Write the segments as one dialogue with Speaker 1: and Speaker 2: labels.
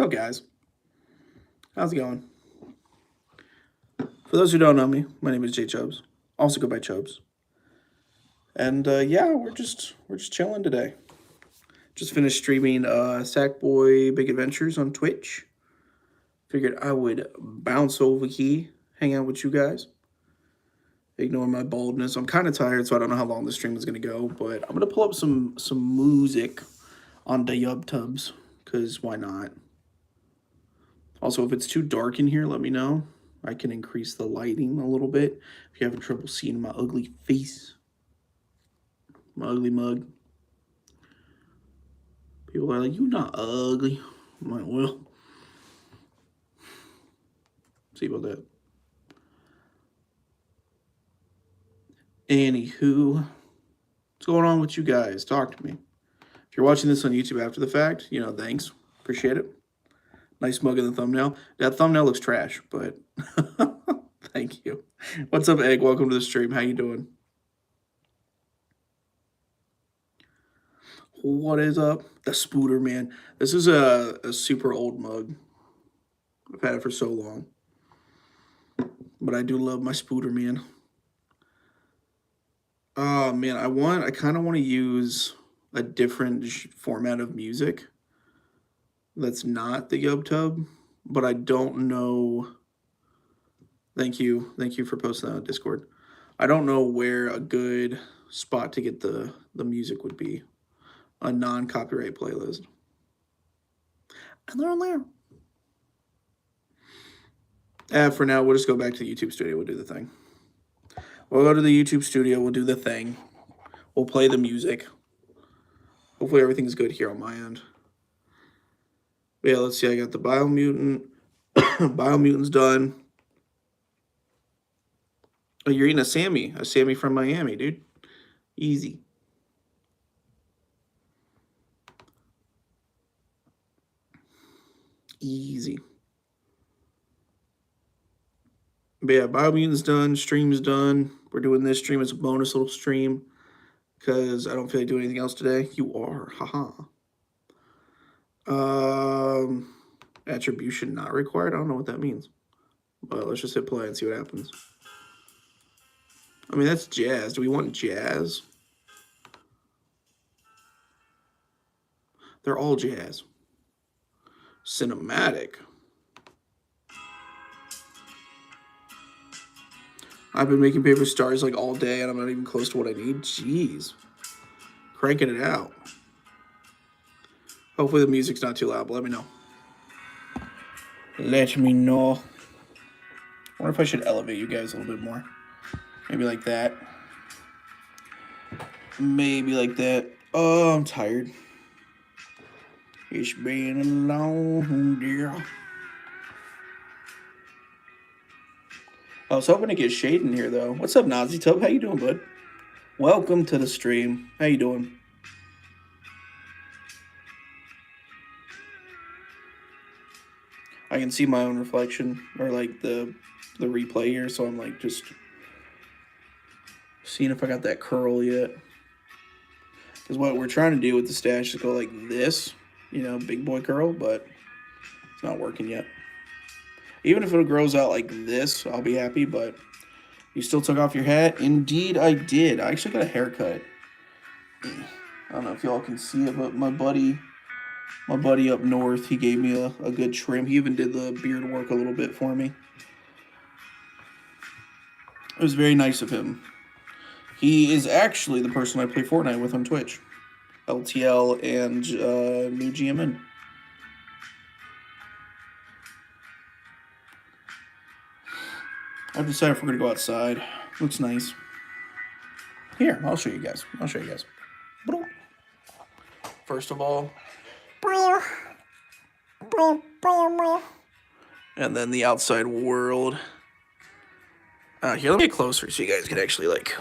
Speaker 1: So, guys, how's it going? For those who don't know me, my name is Jay Chubs. Also go by Chubs. And yeah, we're just chilling today. Just finished streaming Sackboy Big Adventures on Twitch. Figured I would bounce over here, hang out with you guys. Ignore my baldness. I'm kind of tired, so I don't know how long the stream is gonna go. But I'm gonna pull up some music on the YubTubs, cause why not? Also, if it's too dark in here, let me know. I can increase the lighting a little bit if you're having trouble seeing my ugly face. My ugly mug. People are like, "You not ugly." I'm like, well, see about that. Anywho, what's going on with you guys? Talk to me. If you're watching this on YouTube after the fact, thanks. Appreciate it. Nice mug in the thumbnail. That thumbnail looks trash, but thank you. What's up, Egg? Welcome to the stream. How you doing? What is up? The Spooter, man. This is a super old mug. I've had it for so long. But I do love my Spooter, man. Oh, man, I kind of want to use a different format of music that's not the YubTub, but I don't know. Thank you for posting that on Discord. I don't know where a good spot to get the music would be. A non-copyright playlist. And they're on there. For now, we'll just go back to the YouTube studio. We'll do the thing. We'll go to the YouTube studio. We'll do the thing. We'll play the music. Hopefully everything's good here on my end. But yeah, let's see. I got the Biomutant. Biomutant's done. Oh, you're eating a Sammy from Miami, dude. Easy. Easy. But yeah, Biomutant's done. Stream's done. We're doing this stream as a bonus little stream because I don't feel like doing anything else today. You are. Haha. Attribution not required. I don't know what that means. But let's just hit play and see what happens. I mean, that's jazz. Do we want jazz? They're all jazz. Cinematic. I've been making paper stars like all day and I'm not even close to what I need. Jeez. Cranking it out. Hopefully the music's not too loud, but let me know. Let me know. I wonder if I should elevate you guys a little bit more. Maybe like that. Maybe like that. Oh, I'm tired. It's been a long day. I was hoping to get shade in here, though. What's up, Nazi Tub? How you doing, bud? Welcome to the stream. How you doing? I can see my own reflection, or like the replay here, so I'm like just seeing if I got that curl yet. Because what we're trying to do with the stash is go like this, big boy curl, but it's not working yet. Even if it grows out like this, I'll be happy, but you still took off your hat? Indeed, I did. I actually got a haircut. I don't know if y'all can see it, but my buddy up north, he gave me a good trim. He even did the beard work a little bit for me. It was very nice of him. He is actually the person I play Fortnite with on Twitch. LTL and new GMN. I've decided if we're going to go outside. Looks nice. Here, I'll show you guys. First of all. And then the outside world. Here, let me get closer so you guys can actually, like...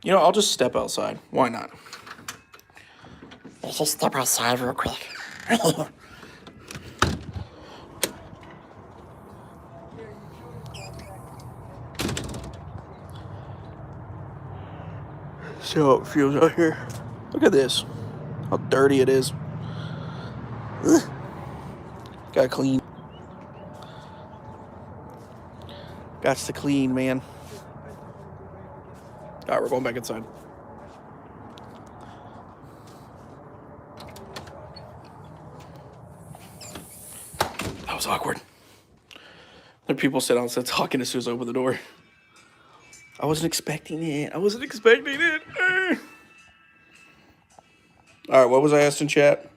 Speaker 1: I'll just step outside. Why not?
Speaker 2: Let's just step outside real quick.
Speaker 1: See how it feels out here. Look at this. How dirty it is. Ugh. Gotta clean. Got to clean, man. Alright, we're going back inside. That was awkward. There are people sitting outside talking as soon as I opened the door. I wasn't expecting it. Alright, what was I asked in chat?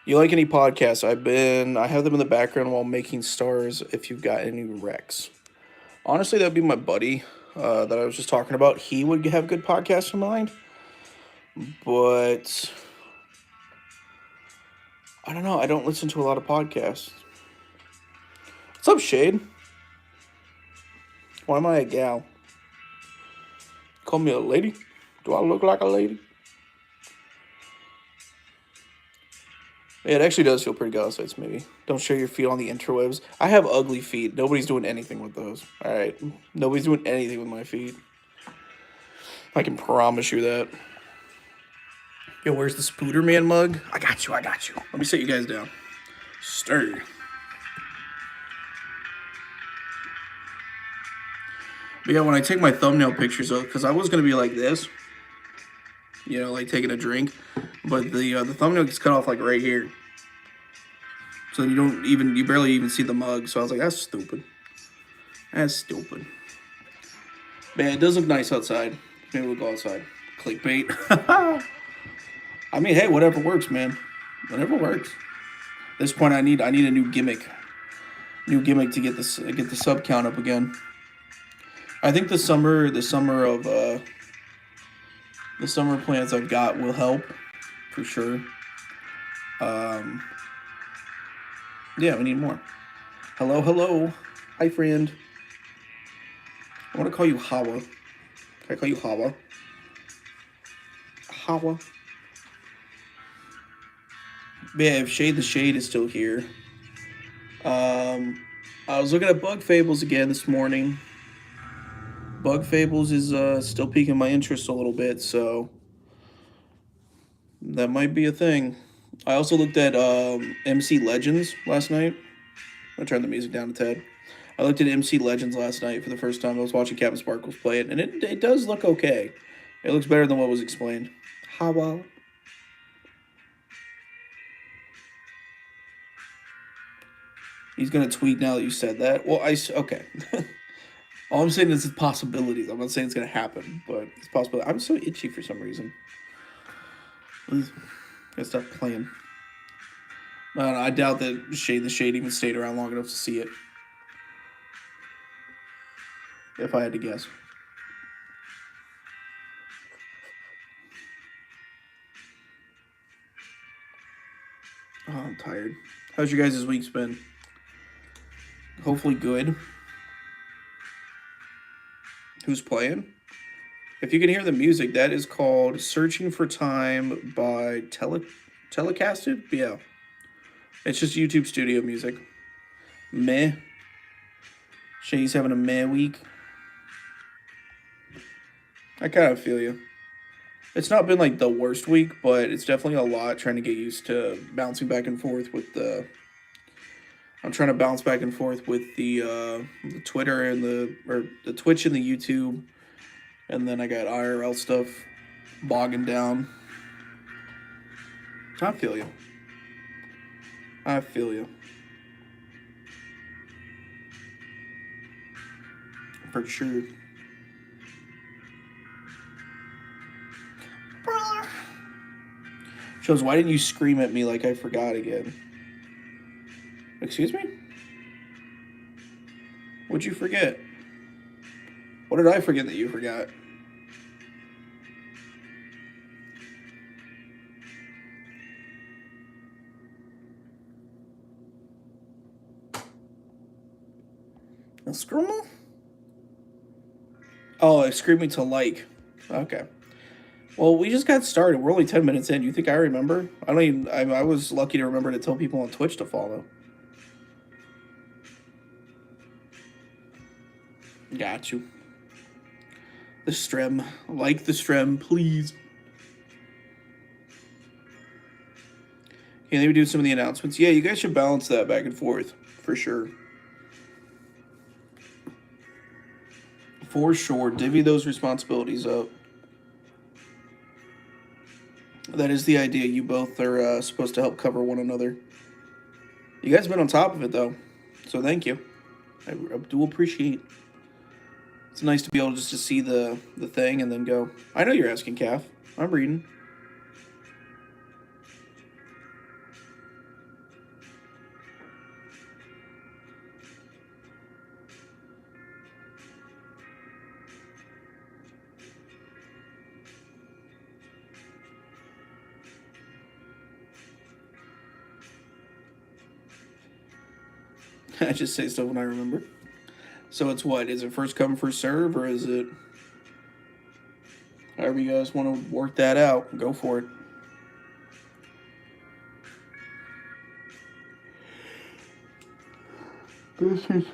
Speaker 1: You like any podcasts? I have them in the background while making stars if you've got any recs. Honestly, that'd be my buddy that I was just talking about. He would have good podcasts in mind. But I don't know. I don't listen to a lot of podcasts. What's up, Shade? Why am I a gal? Call me a lady? Do I look like a lady? Yeah, it actually does feel pretty good outside, maybe. Don't show your feet on the interwebs. I have ugly feet. Nobody's doing anything with those. Alright? Nobody's doing anything with my feet. I can promise you that. Yo, where's the Spooderman mug? I got you. Let me sit you guys down. Stir. But yeah, when I take my thumbnail pictures up, because I was going to be like this. You know, like taking a drink. But the thumbnail gets cut off like right here. So you barely even see the mug. So I was like, that's stupid. But yeah, it does look nice outside. Maybe we'll go outside. Clickbait. I mean, hey, whatever works, man. Whatever works. At this point, I need a new gimmick. To get the sub count up again. I think the summer plans I've got will help for sure. Yeah, we need more. Hello. Hi, friend. I want to call you Hawa. Can I call you Hawa? Hawa. Yeah, if Shade the Shade is still here. I was looking at Bug Fables again this morning. Bug Fables is still piquing my interest a little bit, so that might be a thing. I also looked at MC Legends last night. I turned the music down a tad. I looked at MC Legends last night for the first time. I was watching Captain Sparkles play it, and it does look okay. It looks better than what was explained. How well? He's gonna tweet now that you said that. Well, okay. All I'm saying is it's possibilities. I'm not saying it's gonna happen, but it's possible. I'm so itchy for some reason. Gotta stop playing. I doubt that Shade the Shade even stayed around long enough to see it. If I had to guess. Oh, I'm tired. How's your guys' week's been? Hopefully good. Who's playing? If you can hear the music, that is called Searching for Time by Telecasted? Yeah. It's just YouTube studio music. Meh. Shay's having a meh week. I kind of feel you. It's not been like the worst week, but it's definitely a lot trying to get used to bouncing back and forth with the... I'm trying to bounce back and forth with the Twitter and the Twitch and the YouTube. And then I got IRL stuff bogging down. I feel you. For sure. Shows, why didn't you scream at me like I forgot again? Excuse me? What'd you forget? What did I forget that you forgot? A screamer? Oh, screaming to like. Okay. Well, we just got started. We're only 10 minutes in. You think I remember? I was lucky to remember to tell people on Twitch to follow. Got you. The strem. Like the strem, please. Can they do some of the announcements? Yeah, you guys should balance that back and forth, for sure. For sure, divvy those responsibilities up. That is the idea. You both are supposed to help cover one another. You guys have been on top of it, though, so thank you. I do appreciate. It's nice to be able just to see the thing and then go, I know you're asking, Calf. I'm reading. I just say stuff when I remember. So it's what? Is it first come, first serve, or is it... However you guys want to work that out, go for it. This is...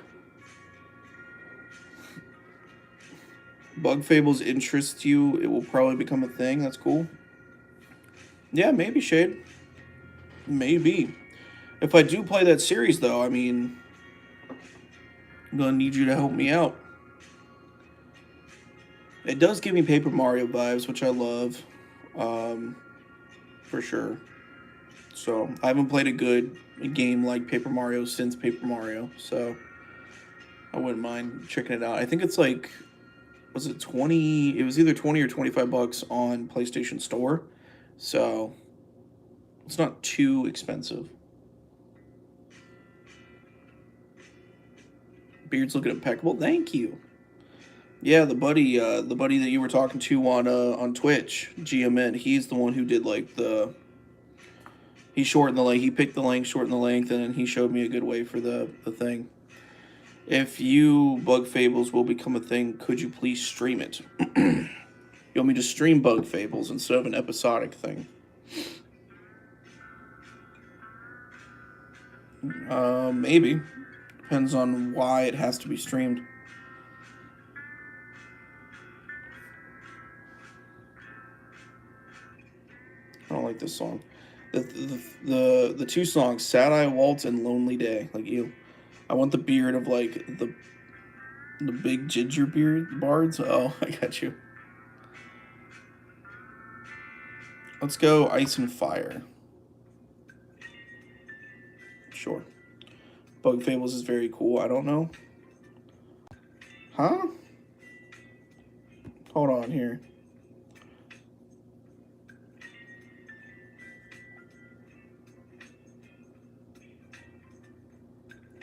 Speaker 1: Bug Fables interests you, it will probably become a thing. That's cool. Yeah, maybe, Shade. Maybe. If I do play that series, though, I mean... I'm going to need you to help me out. It does give me Paper Mario vibes, which I love. For sure. So, I haven't played a game like Paper Mario since Paper Mario, so... I wouldn't mind checking it out. I think it's like... Was it 20? It was either 20 or 25 bucks on PlayStation Store. So, it's not too expensive. Beard's looking impeccable. Thank you. Yeah, the buddy that you were talking to on Twitch, GMN, he's the one who did like he shortened the length. He picked the length, shortened the length, and then he showed me a good way for the thing. If you Bug Fables will become a thing, could you please stream it? You want me to stream Bug Fables instead of an episodic thing? Maybe. Depends on why it has to be streamed. I don't like this song. The two songs, Sad Eye Waltz and Lonely Day, like you. I want the beard of like the big ginger beard bards. Oh, I got you. Let's go Ice and Fire. Sure. Bug Fables is very cool. I don't know. Huh? Hold on here.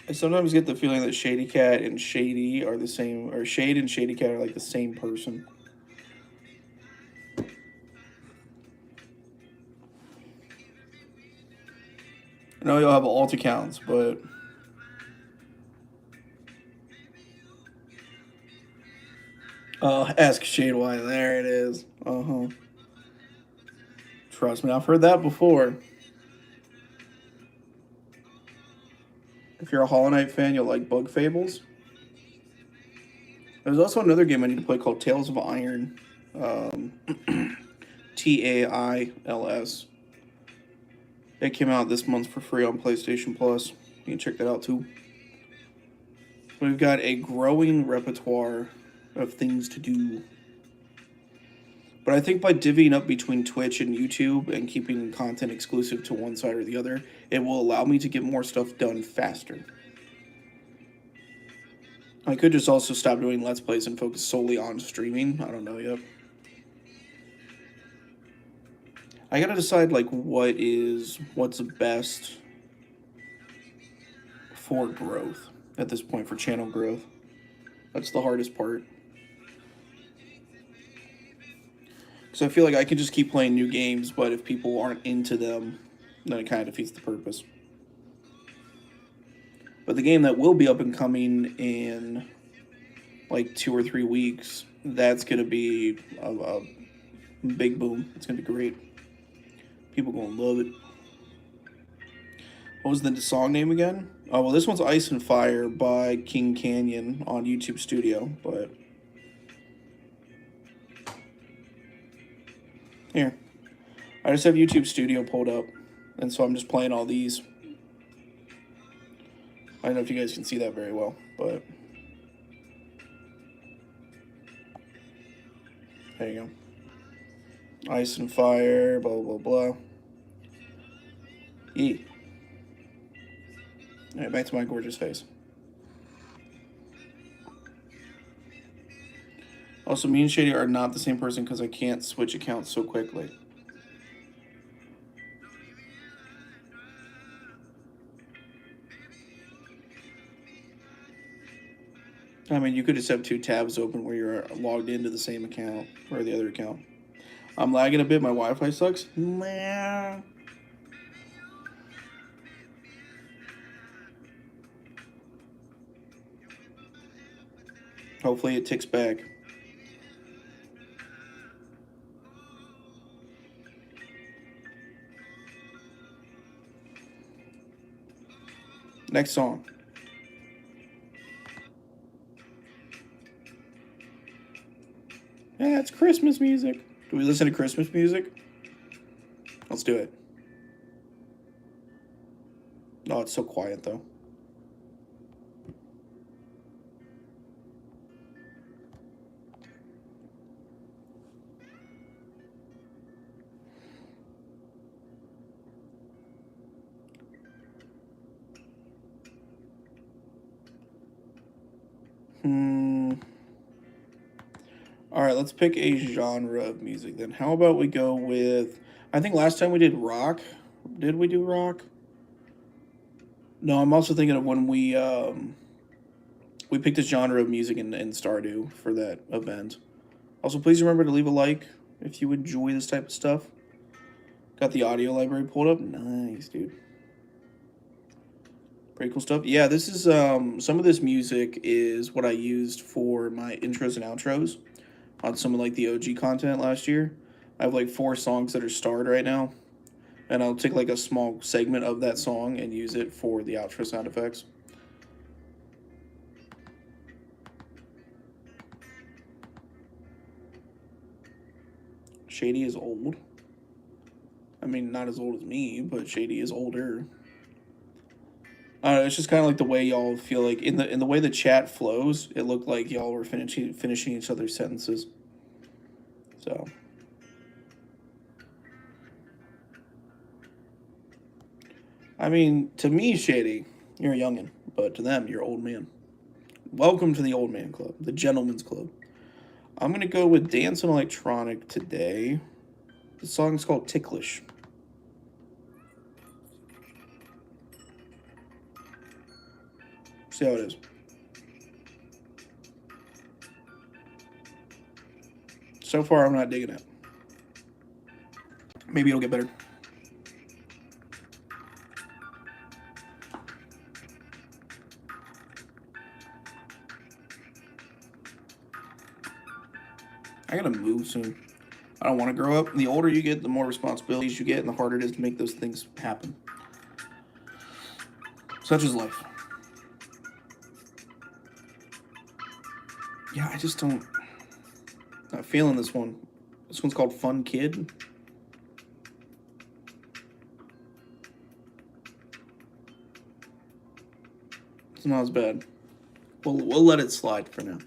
Speaker 1: I sometimes get the feeling that Shady Cat and Shady are the same, or Shade and Shady Cat are like the same person. I know you'll have alt accounts, but... ask Shade why. There it is. Uh-huh. Trust me, I've heard that before. If you're a Hollow Knight fan, you'll like Bug Fables. There's also another game I need to play called Tales of Iron. Tails. It came out this month for free on PlayStation Plus. You can check that out too. We've got a growing repertoire of things to do. But I think by divvying up between Twitch and YouTube and keeping content exclusive to one side or the other, it will allow me to get more stuff done faster. I could just also stop doing Let's Plays and focus solely on streaming. I don't know yet. I gotta decide, like, what's the best for growth at this point, for channel growth. That's the hardest part. So I feel like I can just keep playing new games, but if people aren't into them, then it kind of defeats the purpose. But the game that will be up and coming in like 2 or 3 weeks, that's going to be a big boom. It's going to be great. People going to love it. What was the song name again? Oh, well, this one's Ice and Fire by King Canyon on YouTube Studio, but... Here. I just have YouTube Studio pulled up, and so I'm just playing all these. I don't know if you guys can see that very well, but there you go. Ice and Fire, blah, blah, blah. E. All right, back to my gorgeous face. Also, me and Shady are not the same person because I can't switch accounts so quickly. I mean, you could just have two tabs open where you're logged into the same account or the other account. I'm lagging a bit. My Wi-Fi sucks. Nah. Hopefully it ticks back. Next song. Yeah, it's Christmas music. Do we listen to Christmas music? Let's do it. Oh, it's so quiet though. All right, let's pick a genre of music then. How about we go with, I think last time we did rock. Did we do rock? No, I'm also thinking of when we picked a genre of music in Stardew for that event. Also, please remember to leave a like if you enjoy this type of stuff. Got the audio library pulled up. Nice, dude. Pretty cool stuff. Yeah, this is some of this music is what I used for my intros and outros on some of like the OG content last year. I have like 4 songs that are starred right now, and I'll take like a small segment of that song and use it for the outro sound effects. Shady is old. I mean, not as old as me, but Shady is older. It's just kind of like the way y'all feel like in the way the chat flows. It looked like y'all were finishing each other's sentences. So, I mean, to me, Shady, you're a youngin, but to them, you're an old man. Welcome to the old man club, the gentleman's club. I'm gonna go with dance and electronic today. The song's called Ticklish. See how it is. So far, I'm not digging it. Maybe it'll get better. I gotta move soon. I don't want to grow up. The older you get, the more responsibilities you get, and the harder it is to make those things happen. Such is life. Yeah, I just don't. Not feeling this one. This one's called Fun Kid. It's not as bad. We'll let it slide for now.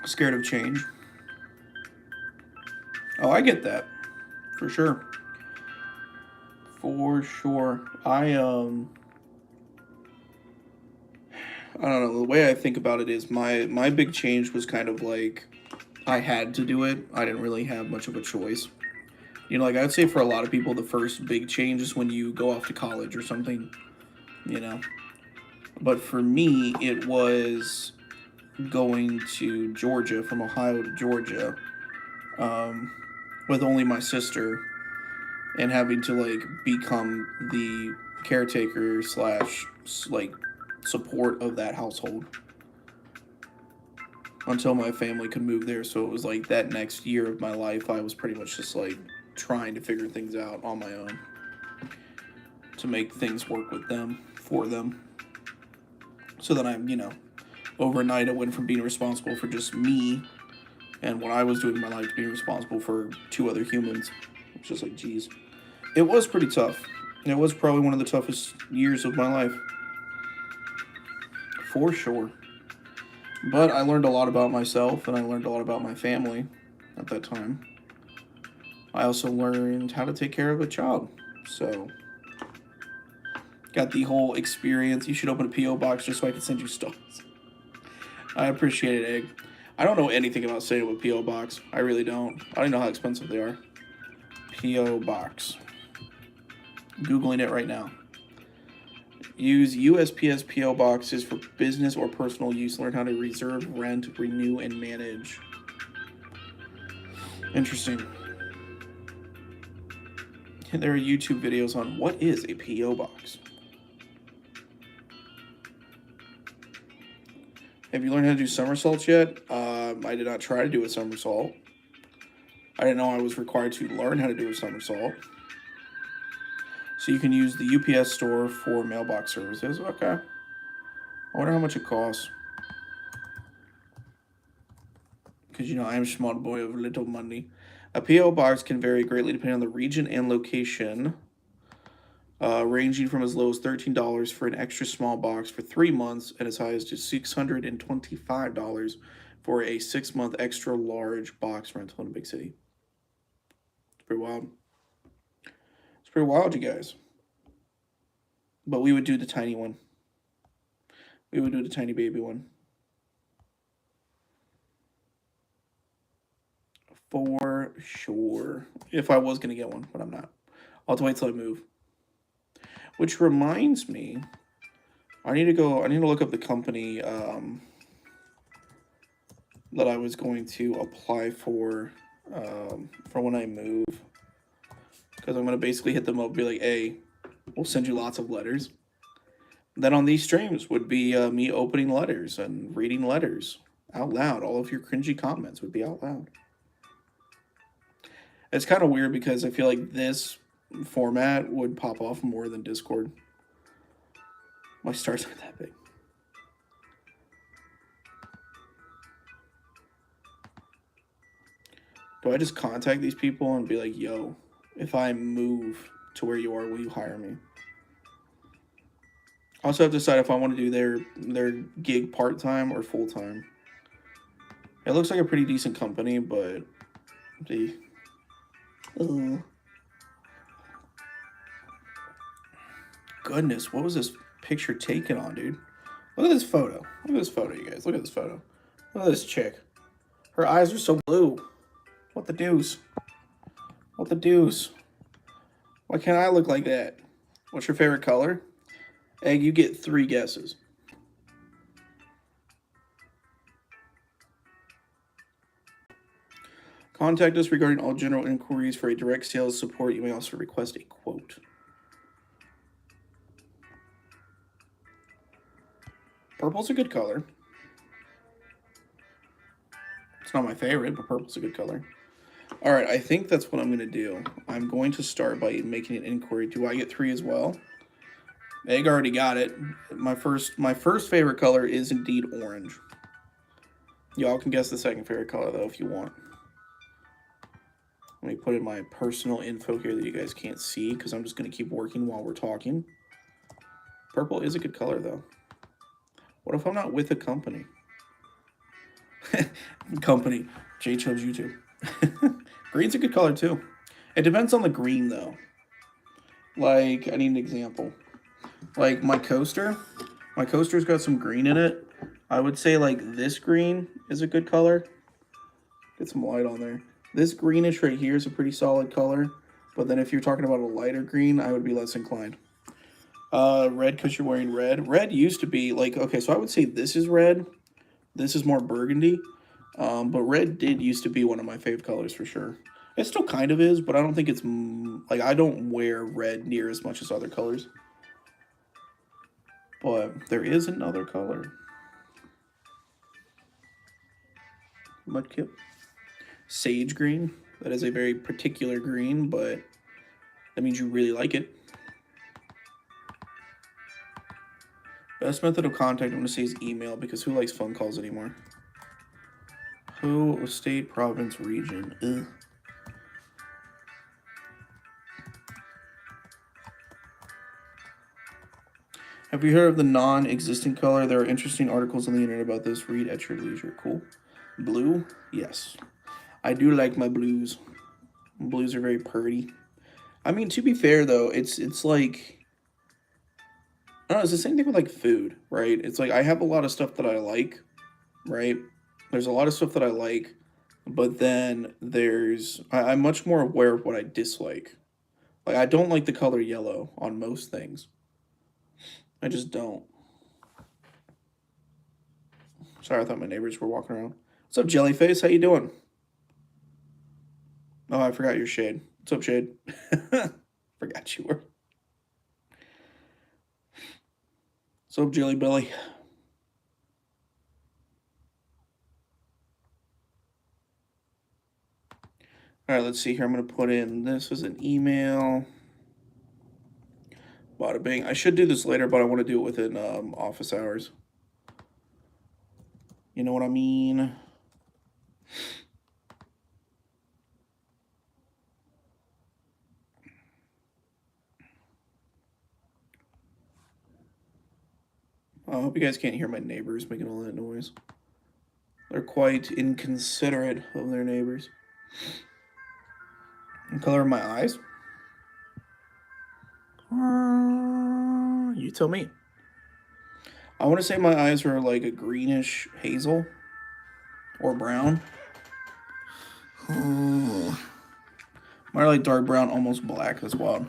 Speaker 1: Scared of change. Oh, I get that. For sure. For sure. I don't know, the way I think about it is my big change was kind of like I had to do it. I didn't really have much of a choice. You know, like I'd say for a lot of people the first big change is when you go off to college or something, you know. But for me it was going to Georgia, from Ohio to Georgia, with only my sister, and having to like become the caretaker slash like support of that household until my family could move there. So it was like that next year of my life I was pretty much just like trying to figure things out on my own to make things work with them, for them. So then I'm, overnight I went from being responsible for just me And what I was doing in my life to be responsible for 2 other humans. It's just like, geez. It was pretty tough. It was probably one of the toughest years of my life. For sure. But I learned a lot about myself, and I learned a lot about my family at that time. I also learned how to take care of a child. So, got the whole experience. You should open a P.O. box just so I can send you stuff. I appreciate it, Egg. I don't know anything about setting up a P.O. box. I really don't. I don't know how expensive they are. P.O. box. Googling it right now. Use USPS P.O. boxes for business or personal use. Learn how to reserve, rent, renew, and manage. Interesting. There are YouTube videos on what is a P.O. box. Have you learned how to do somersaults yet? I did not try to do a somersault. I didn't know I was required to learn how to do a somersault. So you can use the UPS store for mailbox services. Okay. I wonder how much it costs. Because, you know, I am a small boy of little money. A P.O. box can vary greatly depending on the region and location. Ranging from as low as $13 for an extra small box for 3 months and as high as just $625 for a 6-month extra large box rental in a big city. It's pretty wild. It's pretty wild, you guys. But we would do the tiny one. We would do the tiny baby one. For sure. If I was going to get one, but I'm not. I'll have to wait till I move. Which reminds me, I need to look up the company that I was going to apply for when I move. Because I'm going to basically hit them up and be like, hey, we'll send you lots of letters. Then on these streams would be me opening letters and reading letters out loud. All of your cringy comments would be out loud. It's kind of weird because I feel like this format would pop off more than Discord. My stars aren't that big. Do I just contact these people and be like, yo, if I move to where you are, will you hire me? I also have to decide if I want to do their gig part-time or full-time. It looks like a pretty decent company, but the... Goodness, what was this picture taken on, dude? Look at this photo. Look at this photo, you guys. Look at this photo. Look at this chick. Her eyes are so blue. What the deuce? What the deuce? Why can't I look like that? What's your favorite color? Egg, you get 3 guesses. Contact us regarding all general inquiries for a direct sales support. You may also request a quote. Purple's a good color. It's not my favorite, but purple's a good color. All right, I think that's what I'm going to do. I'm going to start by making an inquiry. Do I get 3 as well? Egg already got it. My first favorite color is indeed orange. Y'all can guess the second favorite color, though, if you want. Let me put in my personal info here that you guys can't see, because I'm just going to keep working while we're talking. Purple is a good color, though. What if I'm not with a company? Company. J Chubb's YouTube. Green's a good color, too. It depends on the green, though. Like, I need an example. Like, my coaster's got some green in it. I would say, like, this green is a good color. Get some light on there. This greenish right here is a pretty solid color. But then if you're talking about a lighter green, I would be less inclined. Red because you're wearing red. Red used to be, like, okay, so I would say this is red. This is more burgundy. But red did used to be one of my fave colors for sure. It still kind of is, but I don't think it's, like, I don't wear red near as much as other colors. But there is another color. Mudkip. Sage green. That is a very particular green, but that means you really like it. Best method of contact, I'm going to say, is email, because who likes phone calls anymore? Oh, state, province, region. Ugh. Have you heard of the non-existent color? There are interesting articles on the internet about this. Read at your leisure. Cool. Blue? Yes. I do like my blues. Blues are very pretty. I mean, to be fair though, it's like I don't know, it's the same thing with like food, right? It's like I have a lot of stuff that I like, right? There's a lot of stuff that I like, but then I'm much more aware of what I dislike. Like I don't like the color yellow on most things. I just don't. Sorry, I thought my neighbors were walking around. What's up, Jellyface? How you doing? Oh, I forgot your shade. What's up, Shade? Forgot you were. What's up, Jelly Belly? All right, let's see here. I'm going to put in this as an email. Bada bing. I should do this later, but I want to do it within office hours. You know what I mean? I hope you guys can't hear my neighbors making all that noise. They're quite inconsiderate of their neighbors. The color of my eyes? You tell me. I want to say my eyes are like a greenish hazel or brown. Mine are like dark brown, almost black. That's wild.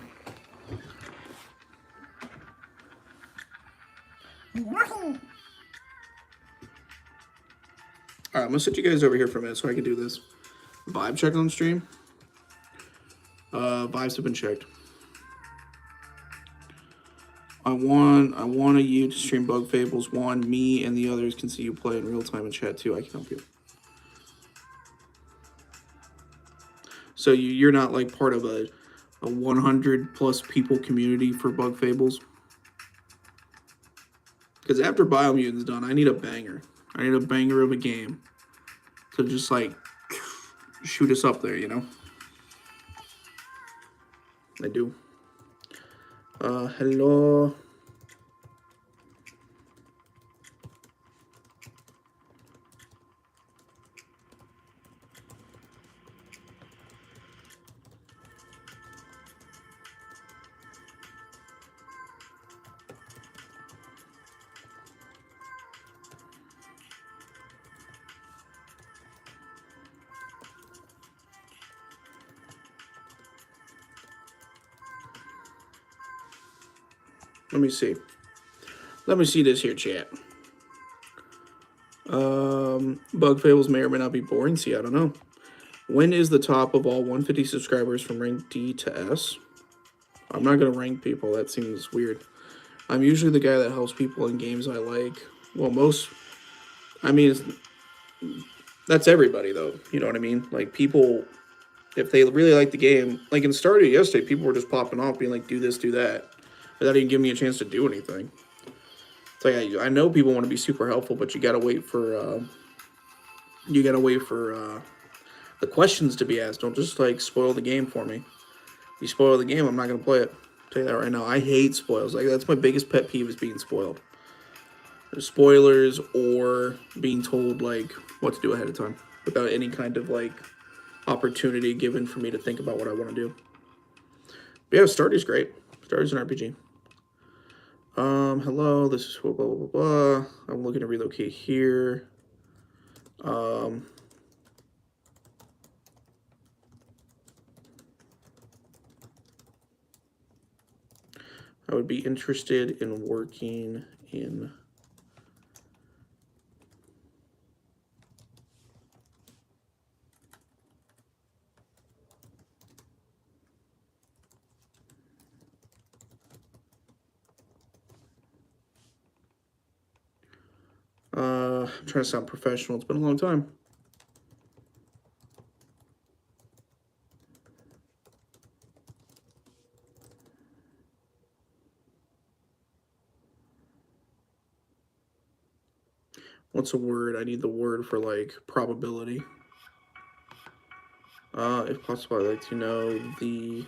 Speaker 1: Alright, I'm gonna sit you guys over here for a minute so I can do this vibe check on stream. Vibes have been checked. I want you to stream Bug Fables 1. Me and the others can see you play in real time in chat too. I can help you. So you're not like part of a 100 plus people community for Bug Fables? Because after Biomutant's done, I need a banger. I need a banger of a game to just like shoot us up there, you know? I do. Hello. Let me see. Let me see this here, chat. Bug Fables may or may not be boring. See, I don't know. When is the top of all 150 subscribers from rank D to S? I'm not going to rank people. That seems weird. I'm usually the guy that helps people in games I like. Well, I mean, that's everybody, though. You know what I mean? Like, people, if they really like the game, like in Stardew yesterday, people were just popping off being like, do this, do that. Without even giving me a chance to do anything. It's like, I know people want to be super helpful, but you gotta wait for, the questions to be asked. Don't just, like, spoil the game for me. If you spoil the game, I'm not gonna play it. I'll tell you that right now. I hate spoils. Like, that's my biggest pet peeve is being spoiled. There's spoilers or being told, like, what to do ahead of time without any kind of, like, opportunity given for me to think about what I want to do. But yeah, Stardew's great. Stardew's an RPG. Hello, this is blah, blah, blah, blah. I'm looking to relocate here. I would be interested in working in I'm trying to sound professional. It's been a long time. What's a word? I need the word for, like, probability. If possible, I'd like to know the...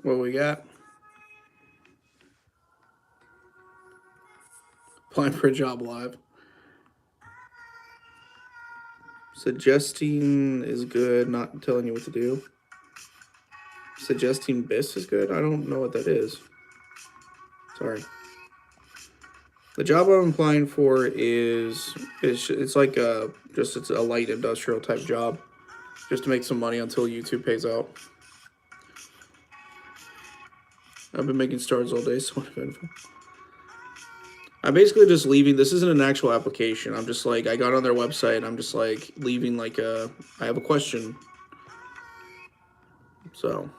Speaker 1: What we got? Applying for a job live. Suggesting is good, not telling you what to do. Suggesting bis is good? I don't know what that is. Sorry. The job I'm applying for is it's like it's a light industrial type job, just to make some money until YouTube pays out. I've been making stars all day, so uneventful. I'm basically just leaving. This isn't an actual application. I'm just like, I got on their website and I'm just like leaving like I have a question. So.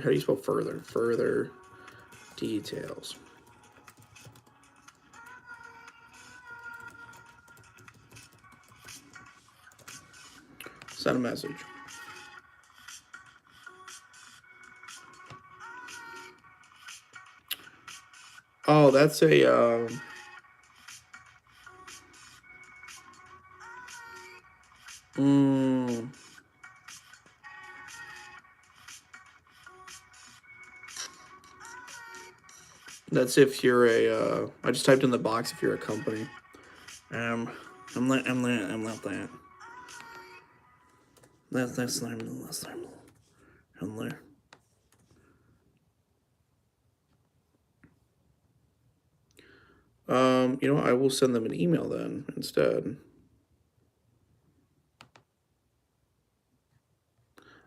Speaker 1: How do you spell further? Further details. Send a message. Oh, that's a that's if you're a I just typed in the box if you're a company. I'm not that. That's not there. You know, I will send them an email then instead.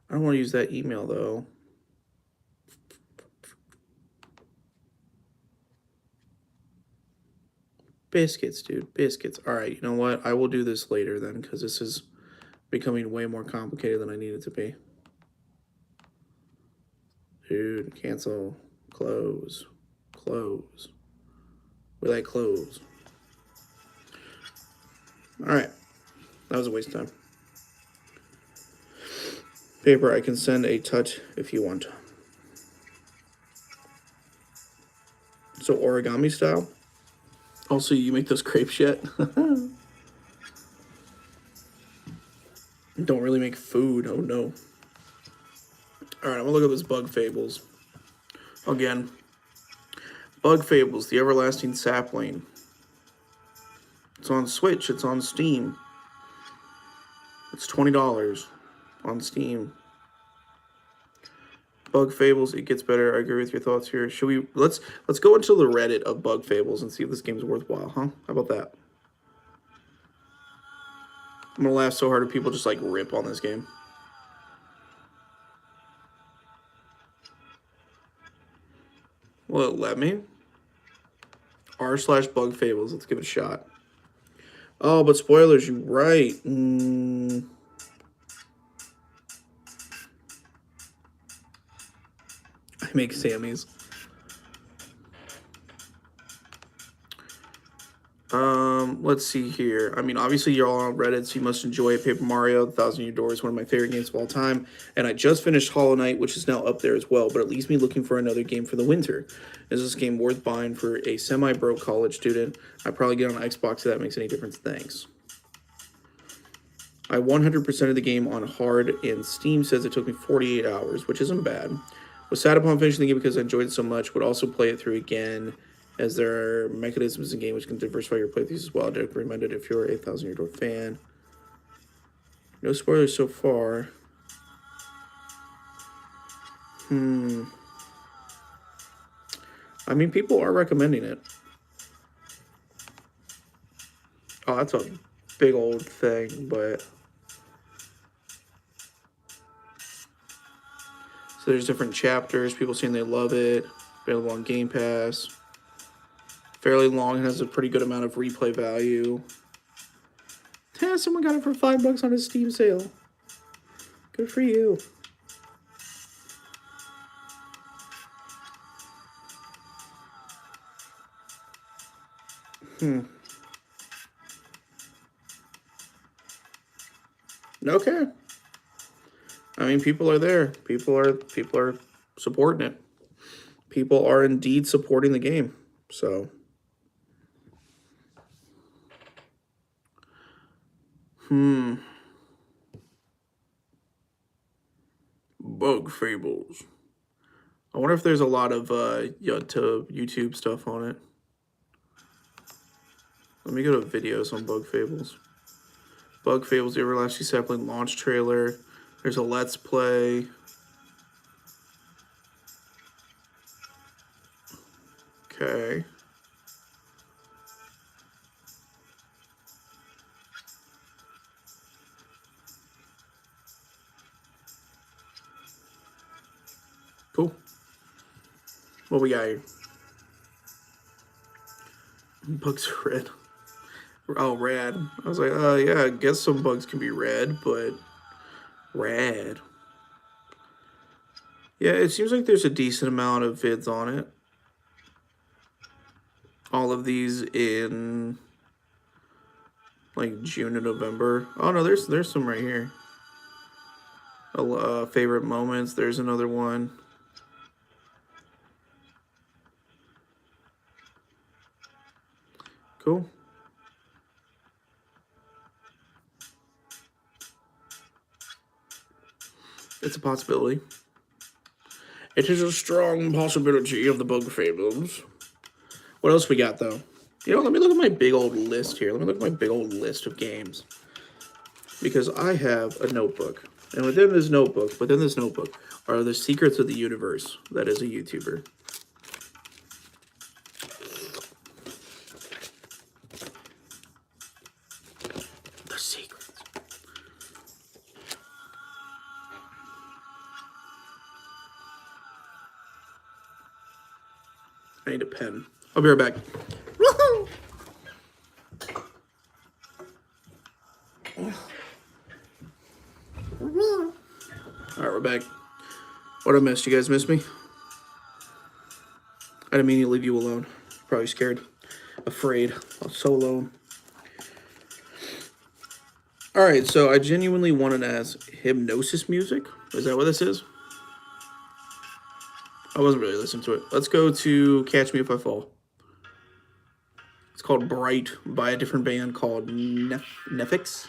Speaker 1: I don't want to use that email though. Biscuits, dude. Biscuits. All right, you know what? I will do this later then because this is becoming way more complicated than I need it to be. Dude, cancel. Close. Close. We like close. All right. That was a waste of time. Paper, I can send a touch if you want. So origami style. Also, you make those crepes yet? Don't really make food. Oh no. All right, I'm gonna look up this Bug Fables again. Bug Fables, the Everlasting Sapling. It's on Switch. It's on Steam. It's $20 on Steam. Bug Fables, it gets better. I agree with your thoughts here. Should we let's go into the Reddit of Bug Fables and see if this game's worthwhile, huh? How about that? I'm gonna laugh so hard if people just like rip on this game. Will it let me? r/Bug Fables. Let's give it a shot. Oh, but spoilers, you're right. I make Sammy's. Let's see here. I mean, obviously you're all on Reddit, so you must enjoy it. Paper Mario, 1,000 Year Door is one of my favorite games of all time. And I just finished Hollow Knight, which is now up there as well, but it leaves me looking for another game for the winter. Is this game worth buying for a semi-broke college student? I probably get on Xbox if that makes any difference. Thanks. I 100% of the game on hard, and Steam says it took me 48 hours, which isn't bad. Was sad upon finishing the game because I enjoyed it so much. Would also play it through again, as there are mechanisms in the game which can diversify your playthroughs as well. I'd recommend it if you're a 1,000-Year-Door fan. No spoilers so far. I mean, people are recommending it. Oh, that's a big old thing, but... So there's different chapters. People saying they love it. Available on Game Pass. Fairly long and has a pretty good amount of replay value. Yeah, someone got it for $5 on a Steam sale. Good for you. Okay. I mean, people are there. People are supporting it. People are indeed supporting the game. So, Bug Fables. I wonder if there's a lot of YouTube stuff on it. Let me go to videos on Bug Fables. Bug Fables, the Everlasting Sapling launch trailer. There's a Let's Play. Okay. Cool. What we got here? Bugs are red. Oh, rad. I was like, yeah, I guess some bugs can be red, but rad. Yeah, it seems like there's a decent amount of vids on it. All of these in like June and November. Oh no, there's some right here. Favorite moments. There's another one. Cool. It's a possibility. It is a strong possibility of the Bug Fables. What else we got, though? You know, let me look at my big old list here. Let me look at my big old list of games. Because I have a notebook. And within this notebook, are the secrets of the universe. That is a YouTuber. The secrets. I need a pen. I'll be right back. Woohoo! Alright, we're back. What I missed? You guys miss me? I didn't mean to leave you alone. Probably scared. Afraid. I was so alone. Alright, so I genuinely wanted to ask hypnosis music. Is that what this is? I wasn't really listening to it. Let's go to Catch Me If I Fall. It's called Bright by a different band called Netflix.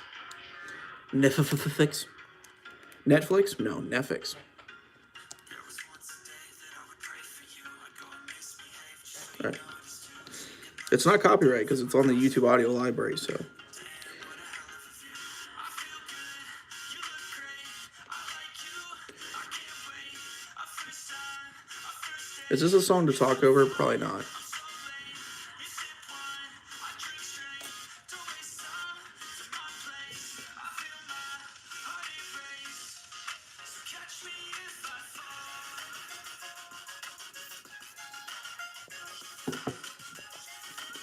Speaker 1: Netflix? Netflix? No, Netflix. All right. It's not copyright because it's on the YouTube audio library, so. Is this a song to talk over? Probably not.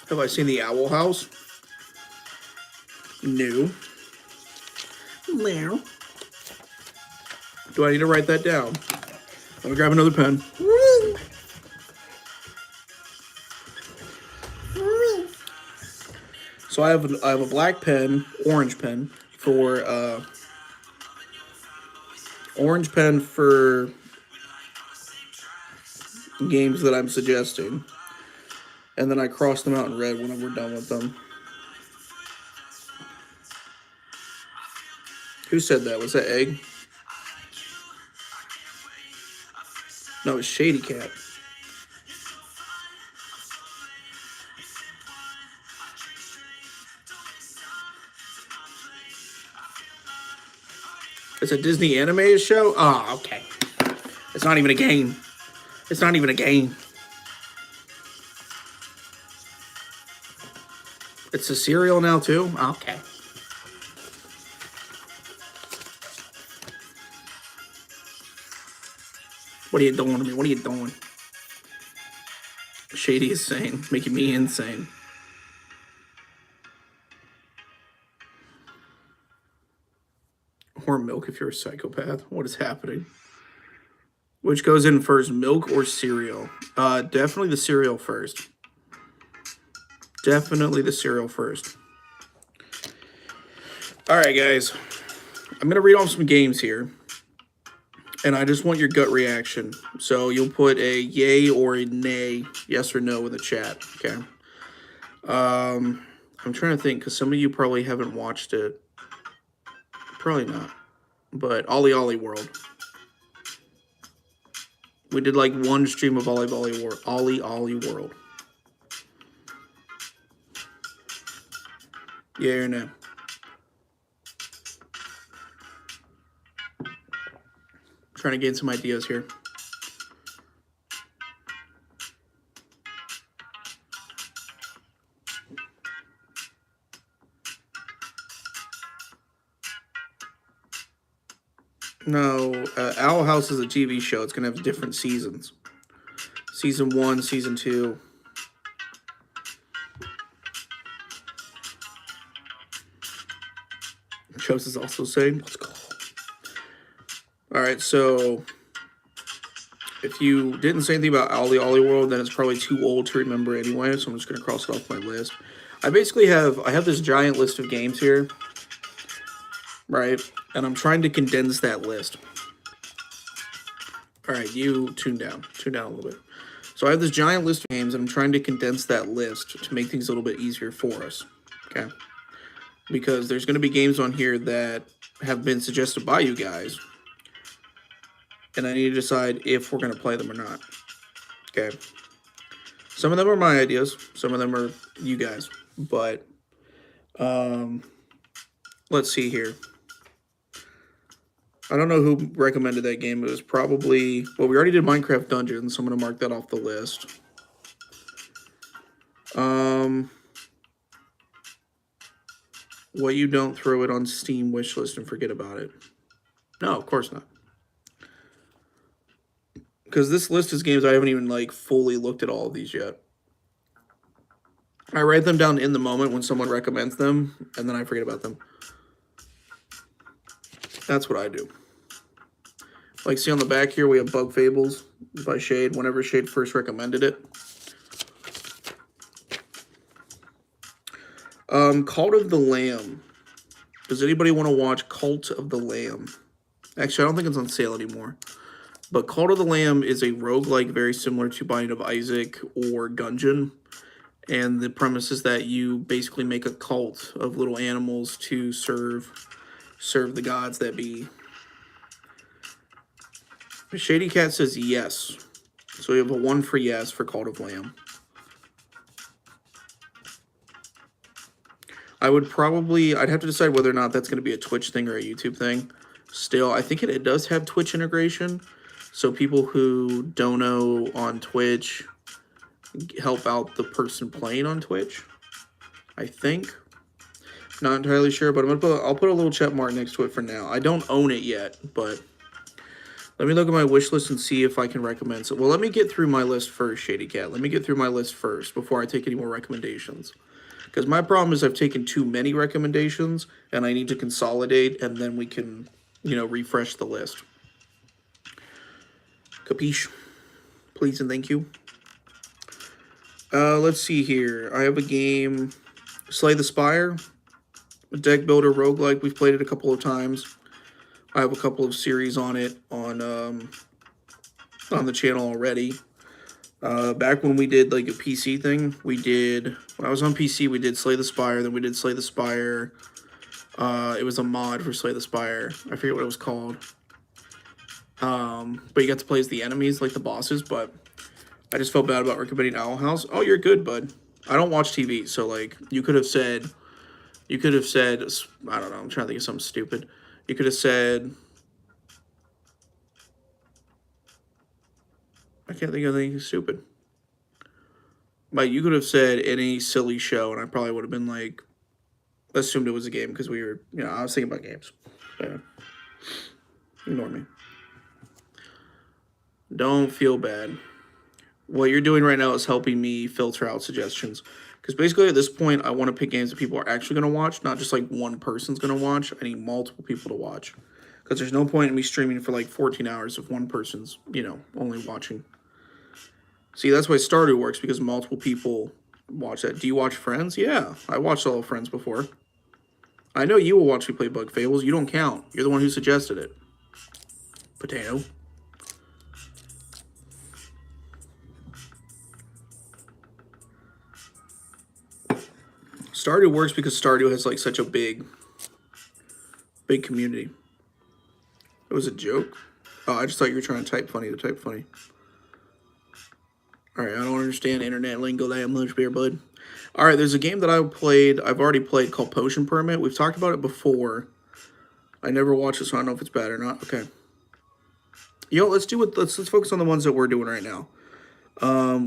Speaker 1: Have I seen the Owl House? No. No. Do I need to write that down? Let me grab another pen. So I have a black pen, orange pen for games that I'm suggesting, and then I cross them out in red when we're done with them. Who said that? Was that Egg? No, it's Shady Cat. It's a Disney animated show? Oh, okay. It's not even a game. It's not even a game. It's a cereal now, too? Okay. What are you doing to me? What are you doing? Shady is sane, making me insane. Or milk if you're a psychopath. What is happening? Which goes in first, milk or cereal? Definitely the cereal first. Definitely the cereal first. All right, guys. I'm going to read off some games here. And I just want your gut reaction. So you'll put a yay or a nay, yes or no in the chat, okay? I'm trying to think, because some of you probably haven't watched it. Probably not. But Ollie Ollie World. We did like one stream of Ollie Ollie World. Yeah or no? Trying to gain some ideas here. No, Owl House is a TV show. It's going to have different seasons. Season 1, Season 2. Chose is also saying, let's go. All right, so if you didn't say anything about Ollie Ollie World, then it's probably too old to remember anyway, so I'm just going to cross it off my list. I have this giant list of games here, right? And I'm trying to condense that list. All right, you tune down a little bit. So I have this giant list of games, and I'm trying to condense that list to make things a little bit easier for us, okay? Because there's going to be games on here that have been suggested by you guys, and I need to decide if we're going to play them or not, okay? Some of them are my ideas, some of them are you guys, but let's see here. I don't know who recommended that game. It was probably... Well, we already did Minecraft Dungeons, so I'm going to mark that off the list. What you don't throw it on Steam wishlist and forget about it. No, of course not. Because this list is games I haven't even, like, fully looked at all of these yet. I write them down in the moment when someone recommends them, and then I forget about them. That's what I do. Like, see on the back here, we have Bug Fables by Shade, whenever Shade first recommended it. Cult of the Lamb. Does anybody want to watch Cult of the Lamb? Actually, I don't think it's on sale anymore. But Cult of the Lamb is a roguelike very similar to Binding of Isaac or Gungeon. And the premise is that you basically make a cult of little animals to serve the gods that be. Shady Cat says yes. So we have a 1 for yes for Cult of Lamb. I'd have to decide whether or not that's going to be a Twitch thing or a YouTube thing. Still, I think it does have Twitch integration. So people who don't know on Twitch help out the person playing on Twitch. I think. Not entirely sure, but I'll put a little check mark next to it for now. I don't own it yet, but let me look at my wish list and see if I can recommend it. Well, let me get through my list first, Shady Cat. Let me get through my list first before I take any more recommendations. Because my problem is I've taken too many recommendations, and I need to consolidate, and then we can, refresh the list. Capiche? Please and thank you. Let's see here. I have a game, Slay the Spire, a deck builder roguelike. We've played it a couple of times. I have a couple of series on it on the channel already. Back when we did like a PC thing, when I was on PC, we did Slay the Spire, then we did Slay the Spire It was a mod for Slay the Spire. I forget what it was called. But you got to play as the enemies, like the bosses, but I just felt bad about recommending Owl House. Oh, you're good, bud. I don't watch TV, so like you could have said, I don't know, I'm trying to think of something stupid. You could have said, I can't think of anything stupid. Like you could have said any silly show, and I probably would have been like, assumed it was a game because we were, I was thinking about games. Yeah. Ignore me. Don't feel bad. What you're doing right now is helping me filter out suggestions. Because basically at this point, I want to pick games that people are actually going to watch, not just like one person's going to watch. I need multiple people to watch. Because there's no point in me streaming for like 14 hours if one person's, only watching. See, that's why Stardew works, because multiple people watch that. Do you watch Friends? Yeah, I watched all of Friends before. I know you will watch me play Bug Fables. You don't count. You're the one who suggested it. Potato. Stardew works because Stardew has like such a big community. It was a joke. Oh, I just thought you were trying to type funny to type funny. All right, I don't understand internet lingo that much, beer bud. All right, there's a game that I've already played called Potion Permit. We've talked about it before. I never watched it, so I don't know if it's bad or not. Okay. Let's focus on the ones that we're doing right now.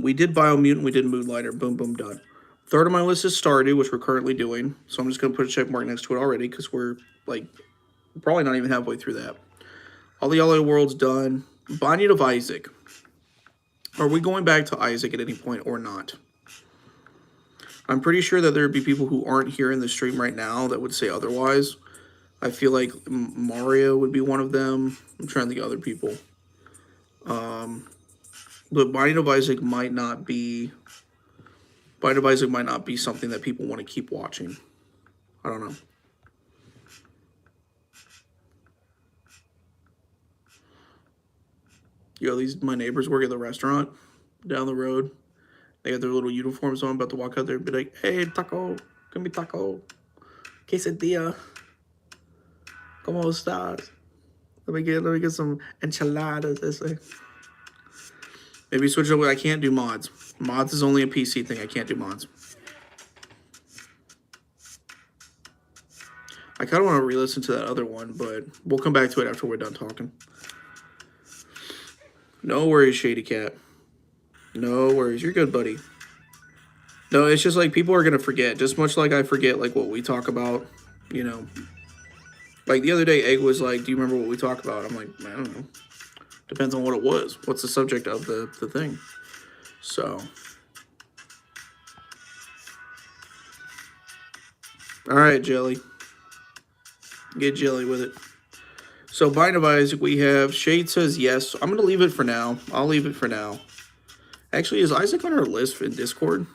Speaker 1: We did Biomutant, we did Moonlighter. Boom, boom, done. Third on my list is Stardew, which we're currently doing. So I'm just going to put a check mark next to it already because we're, like, probably not even halfway through that. All the Yellow World's done. Binding of Isaac. Are we going back to Isaac at any point or not? I'm pretty sure that there would be people who aren't here in the stream right now that would say otherwise. I feel like Mario would be one of them. I'm trying to think of other people. But Binding of Isaac might not be something that people want to keep watching. I don't know. My neighbors work at the restaurant down the road. They got their little uniforms on, about to walk out there and be like, hey, taco, give me taco. Quesadilla. ¿Cómo estás? Let me get some enchiladas this way. Maybe switch it away. I can't do mods. Mods is only a PC thing. I can't do mods. I kind of want to re-listen to that other one, but we'll come back to it after we're done talking. No worries, Shady Cat. No worries. You're good, buddy. No, it's just like people are going to forget. Just much like I forget like what we talk about, Like the other day, Egg was like, do you remember what we talked about? I'm like, I don't know. Depends on what it was. What's the subject of the thing? So. All right, Jelly. Get jelly with it. So, Bind of Isaac, we have Shade says yes. I'm going to leave it for now. I'll leave it for now. Actually, is Isaac on our list in Discord?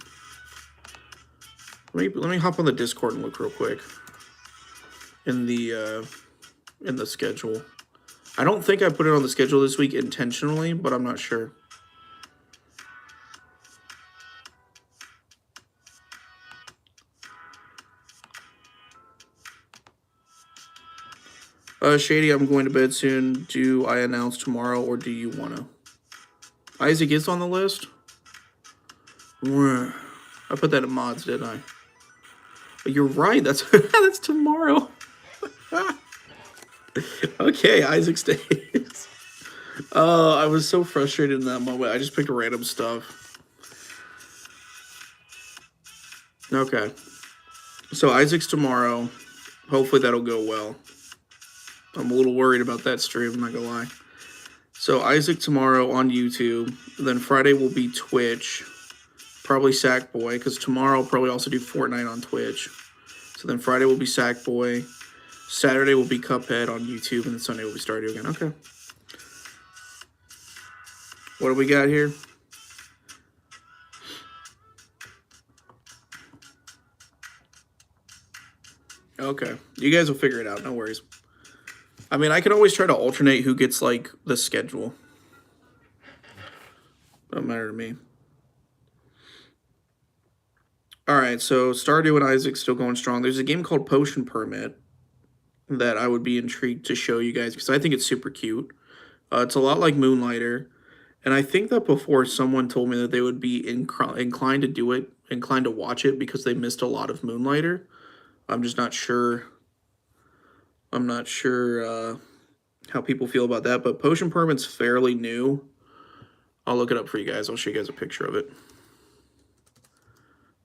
Speaker 1: Let me hop on the Discord and look real quick. In the schedule. I don't think I put it on the schedule this week intentionally, but I'm not sure. Shady, I'm going to bed soon. Do I announce tomorrow, or do you want to? Isaac is on the list. I put that in mods, didn't I? But you're right. That's that's tomorrow. Okay, Isaac stays. I was so frustrated in that moment. I just picked random stuff. Okay. So Isaac's tomorrow. Hopefully that'll go well. I'm a little worried about that stream, I'm not gonna lie. So Isaac tomorrow on YouTube. Then Friday will be Twitch. Probably Sackboy, because tomorrow I'll probably also do Fortnite on Twitch. So then Friday will be Sackboy. Saturday will be Cuphead on YouTube, and then Sunday will be Stardew again. Okay. What do we got here? Okay. You guys will figure it out. No worries. I mean, I can always try to alternate who gets, like, the schedule. Don't matter to me. Alright, so Stardew and Isaac still going strong. There's a game called Potion Permit. that I would be intrigued to show you guys because I think it's super cute. It's a lot like Moonlighter, and I think that before someone told me that they would be inclined to do it, inclined to watch it because they missed a lot of Moonlighter. I'm just not sure. I'm not sure how people feel about that, but Potion Permit's fairly new. I'll look it up for you guys. I'll show you guys a picture of it.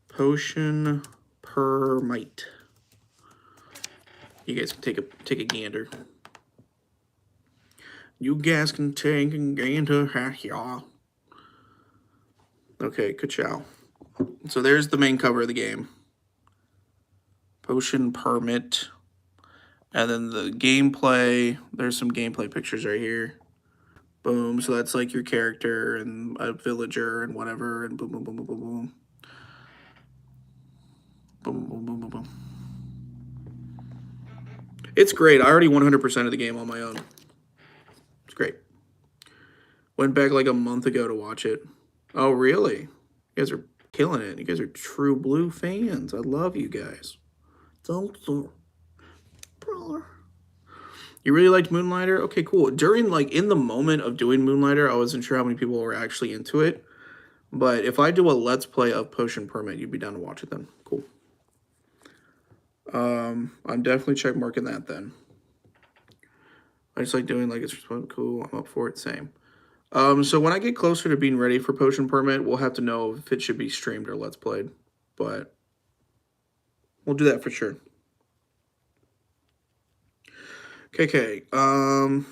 Speaker 1: Potion Permite. You guys can take a gander. You guys can take a gander, yeah. Okay, ka-chow. So there's the main cover of the game. Potion Permit. And then the gameplay. There's some gameplay pictures right here. Boom. So that's like your character and a villager and whatever. And boom, boom, boom, boom, boom, boom. Boom, boom, boom, boom, boom. It's great. I already 100% of the game on my own. It's great. Went back like a month ago to watch it. Oh, really? You guys are killing it. You guys are true blue fans. I love you guys. Brother. You really liked Moonlighter? Okay, cool. During, like, in the moment of doing Moonlighter, I wasn't sure how many people were actually into it. But if I do a Let's Play of Potion Permit, you'd be down to watch it then. Cool. I'm definitely checkmarking that then. I just like doing, like, it's cool. I'm up for it. Same. So when I get closer to being ready for Potion Permit, we'll have to know if it should be streamed or Let's Played. But we'll do that for sure. Okay. Let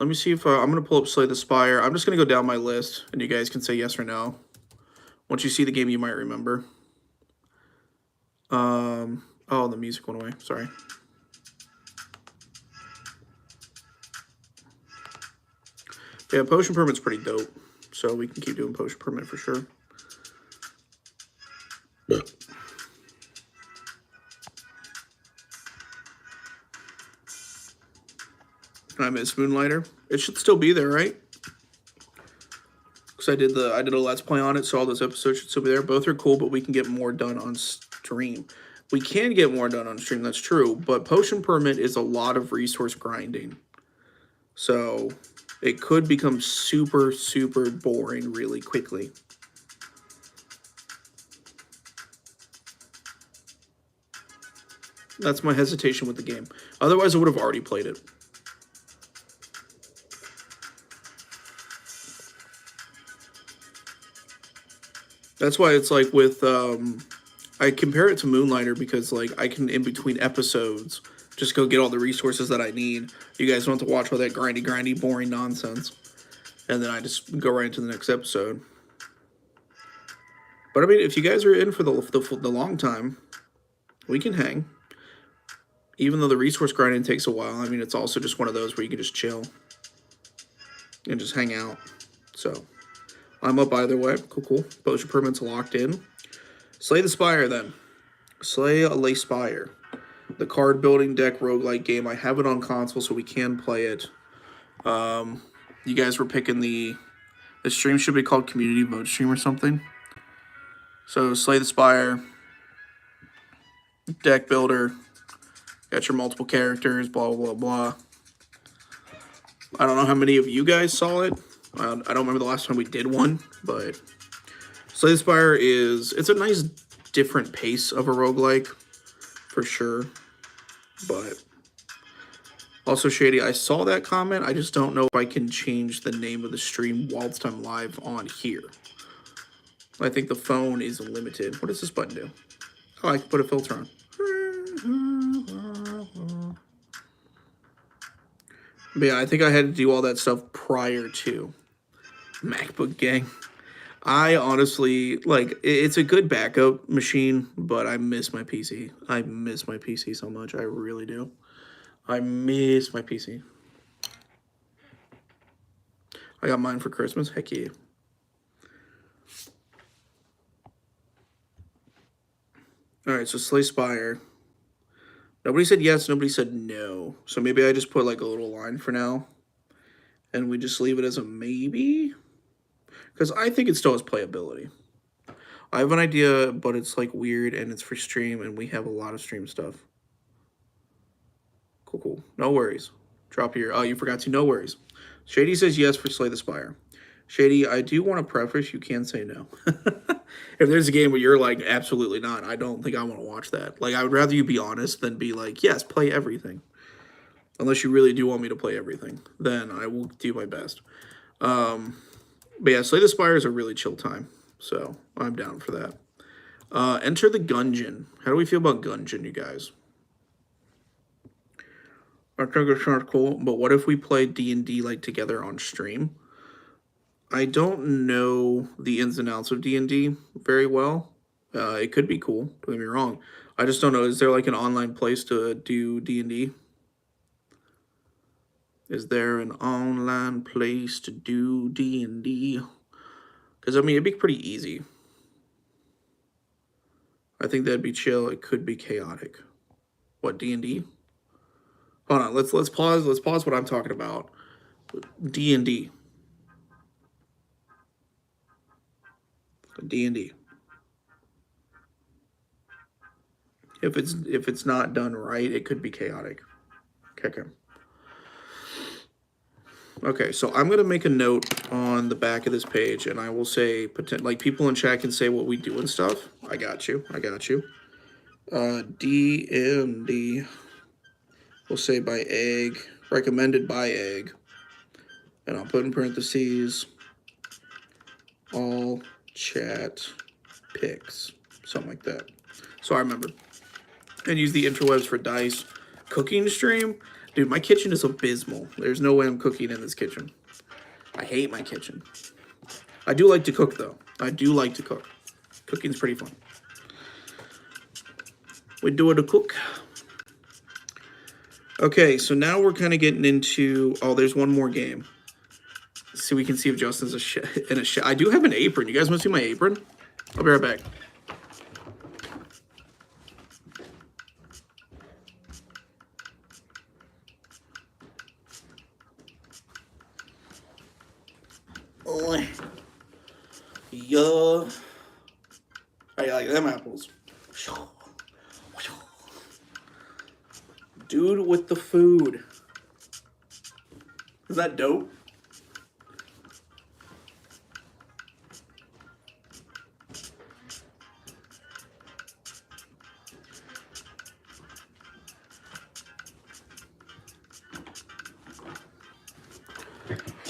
Speaker 1: me see if I'm going to pull up Slay the Spire. I'm just going to go down my list, and you guys can say yes or no. Once you see the game, you might remember. Oh, the music went away. Sorry. Yeah, Potion Permit's pretty dope, so we can keep doing Potion Permit for sure. I miss Moonlighter. It should still be there, right? Because I did a Let's Play on it, so all those episodes should still be there. Both are cool, but we can get more done on stream. We can get more done on stream, that's true, but Potion Permit is a lot of resource grinding. So it could become super, super boring really quickly. That's my hesitation with the game. Otherwise, I would have already played it. That's why it's like with, I compare it to Moonlighter because, like, I can, in between episodes, just go get all the resources that I need. You guys don't have to watch all that grindy, boring nonsense. And then I just go right into the next episode. But, I mean, if you guys are in for the long time, we can hang. Even though the resource grinding takes a while, I mean, it's also just one of those where you can just chill and just hang out. So I'm up either way. Cool. Potion Permit's locked in. Slay the Spire, then. Slay a Spire. The card building deck roguelike game. I have it on console, so we can play it. You guys were picking the stream should be called Community Vote Stream or something. So Slay the Spire. Deck builder. Got your multiple characters, blah, blah, blah. I don't know how many of you guys saw it. I don't remember the last time we did one, but Slay the Spire it's a nice different pace of a roguelike, for sure. But also, Shady, I saw that comment. I just don't know if I can change the name of the stream whilst I'm live on here. I think the phone is limited. What does this button do? Oh, I can put a filter on. But yeah, I think I had to do all that stuff prior to MacBook gang. I honestly, like, it's a good backup machine, but I miss my PC. I miss my PC so much. I really do. I miss my PC. I got mine for Christmas. Heck yeah. Alright, so Slay Spire. Nobody said yes, nobody said no. So maybe I just put like a little line for now. And we just leave it as a maybe. Because I think it still has playability. I have an idea, but it's like weird and it's for stream and we have a lot of stream stuff. Cool. No worries. Drop your... Oh, you forgot to. No worries. Shady says yes for Slay the Spire. Shady, I do want to preface, you can say no. If there's a game where you're like, absolutely not, I don't think I want to watch that. Like, I would rather you be honest than be like, yes, play everything. Unless you really do want me to play everything. Then I will do my best. But yeah, Slay the Spire is a really chill time. So, I'm down for that. Enter the Gungeon. How do we feel about Gungeon, you guys? I think it sounds cool, but what if we play D&D like together on stream? I don't know the ins and outs of D&D very well. It could be cool, don't get me wrong. I just don't know, is there like an online place to do D&D? Is there an online place to do D&D? Because, I mean, it'd be pretty easy. I think that'd be chill. It could be chaotic. What, D&D? Hold on, let's pause. Let's pause what I'm talking about. D&D. D&D. If it's not done right, it could be chaotic. Okay. Okay, so I'm gonna make a note on the back of this page, and I will say, like, people in chat can say what we do and stuff. I got you. D&D. We'll say by egg, recommended by egg, and I'll put in parentheses all chat picks, something like that. So I remember. And use the interwebs for dice. Cooking stream? Dude, my kitchen is abysmal. There's no way I'm cooking in this kitchen. I hate my kitchen. I do like to cook, though. I do like to cook. Cooking's pretty fun. We do it to cook. Okay, so now we're kind of getting into... Oh, there's one more game. So we can see if Justin's in a I do have an apron. You guys want to see my apron? I'll be right back. Oh, yeah. I like them apples. Dude with the food. Is that dope?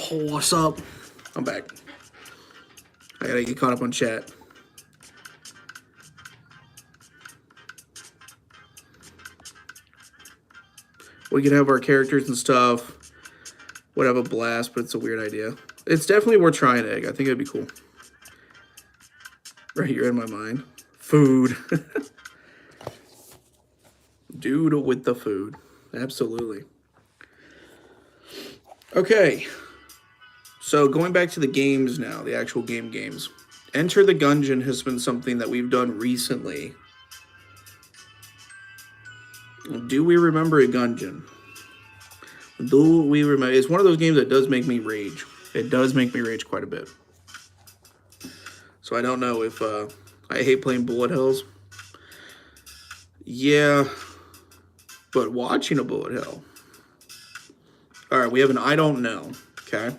Speaker 1: Oh, what's up? I'm back. I gotta get caught up on chat. We can have our characters and stuff. Would have a blast, but it's a weird idea. It's definitely worth trying, Egg. I think it'd be cool. Right, you're in my mind. Food. Dude with the food. Absolutely. Okay. So going back to the games now, the actual games. Enter the Gungeon has been something that we've done recently. Do we remember a Gungeon? Do we remember? It's one of those games that does make me rage. It does make me rage quite a bit. So I don't know if I hate playing bullet hells. Yeah, but watching a bullet hell. All right, we have an I don't know. Okay.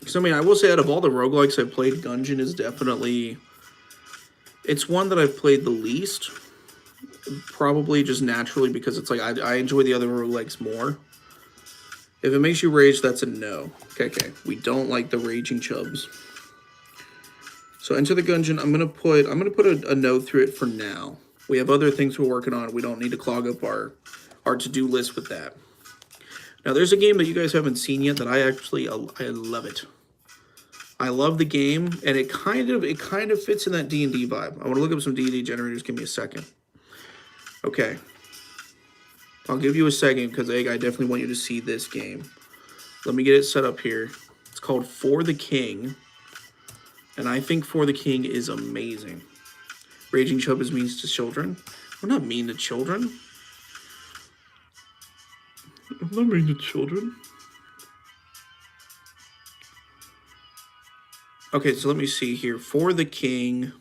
Speaker 1: So I mean, I will say out of all the roguelikes I've played, Gungeon is definitely... It's one that I've played the least. Probably just naturally because it's like I enjoy the other roguelikes more. If it makes you rage, that's a no. Okay. We don't like the raging chubs. So Enter the Gungeon, I'm gonna put a note through it for now. We have other things we're working on. We don't need to clog up our to-do list with that. Now there's a game that you guys haven't seen yet that I love it. I love the game, and it kind of fits in that D&D vibe. I want to look up some D&D generators. Give me a second. Okay. I'll give you a second because, Egg, I definitely want you to see this game. Let me get it set up here. It's called For the King, and I think For the King is amazing. Raging Chub is mean to children. We're not mean to children. I'm not mean to children. Okay, so let me see here. For the King. I'm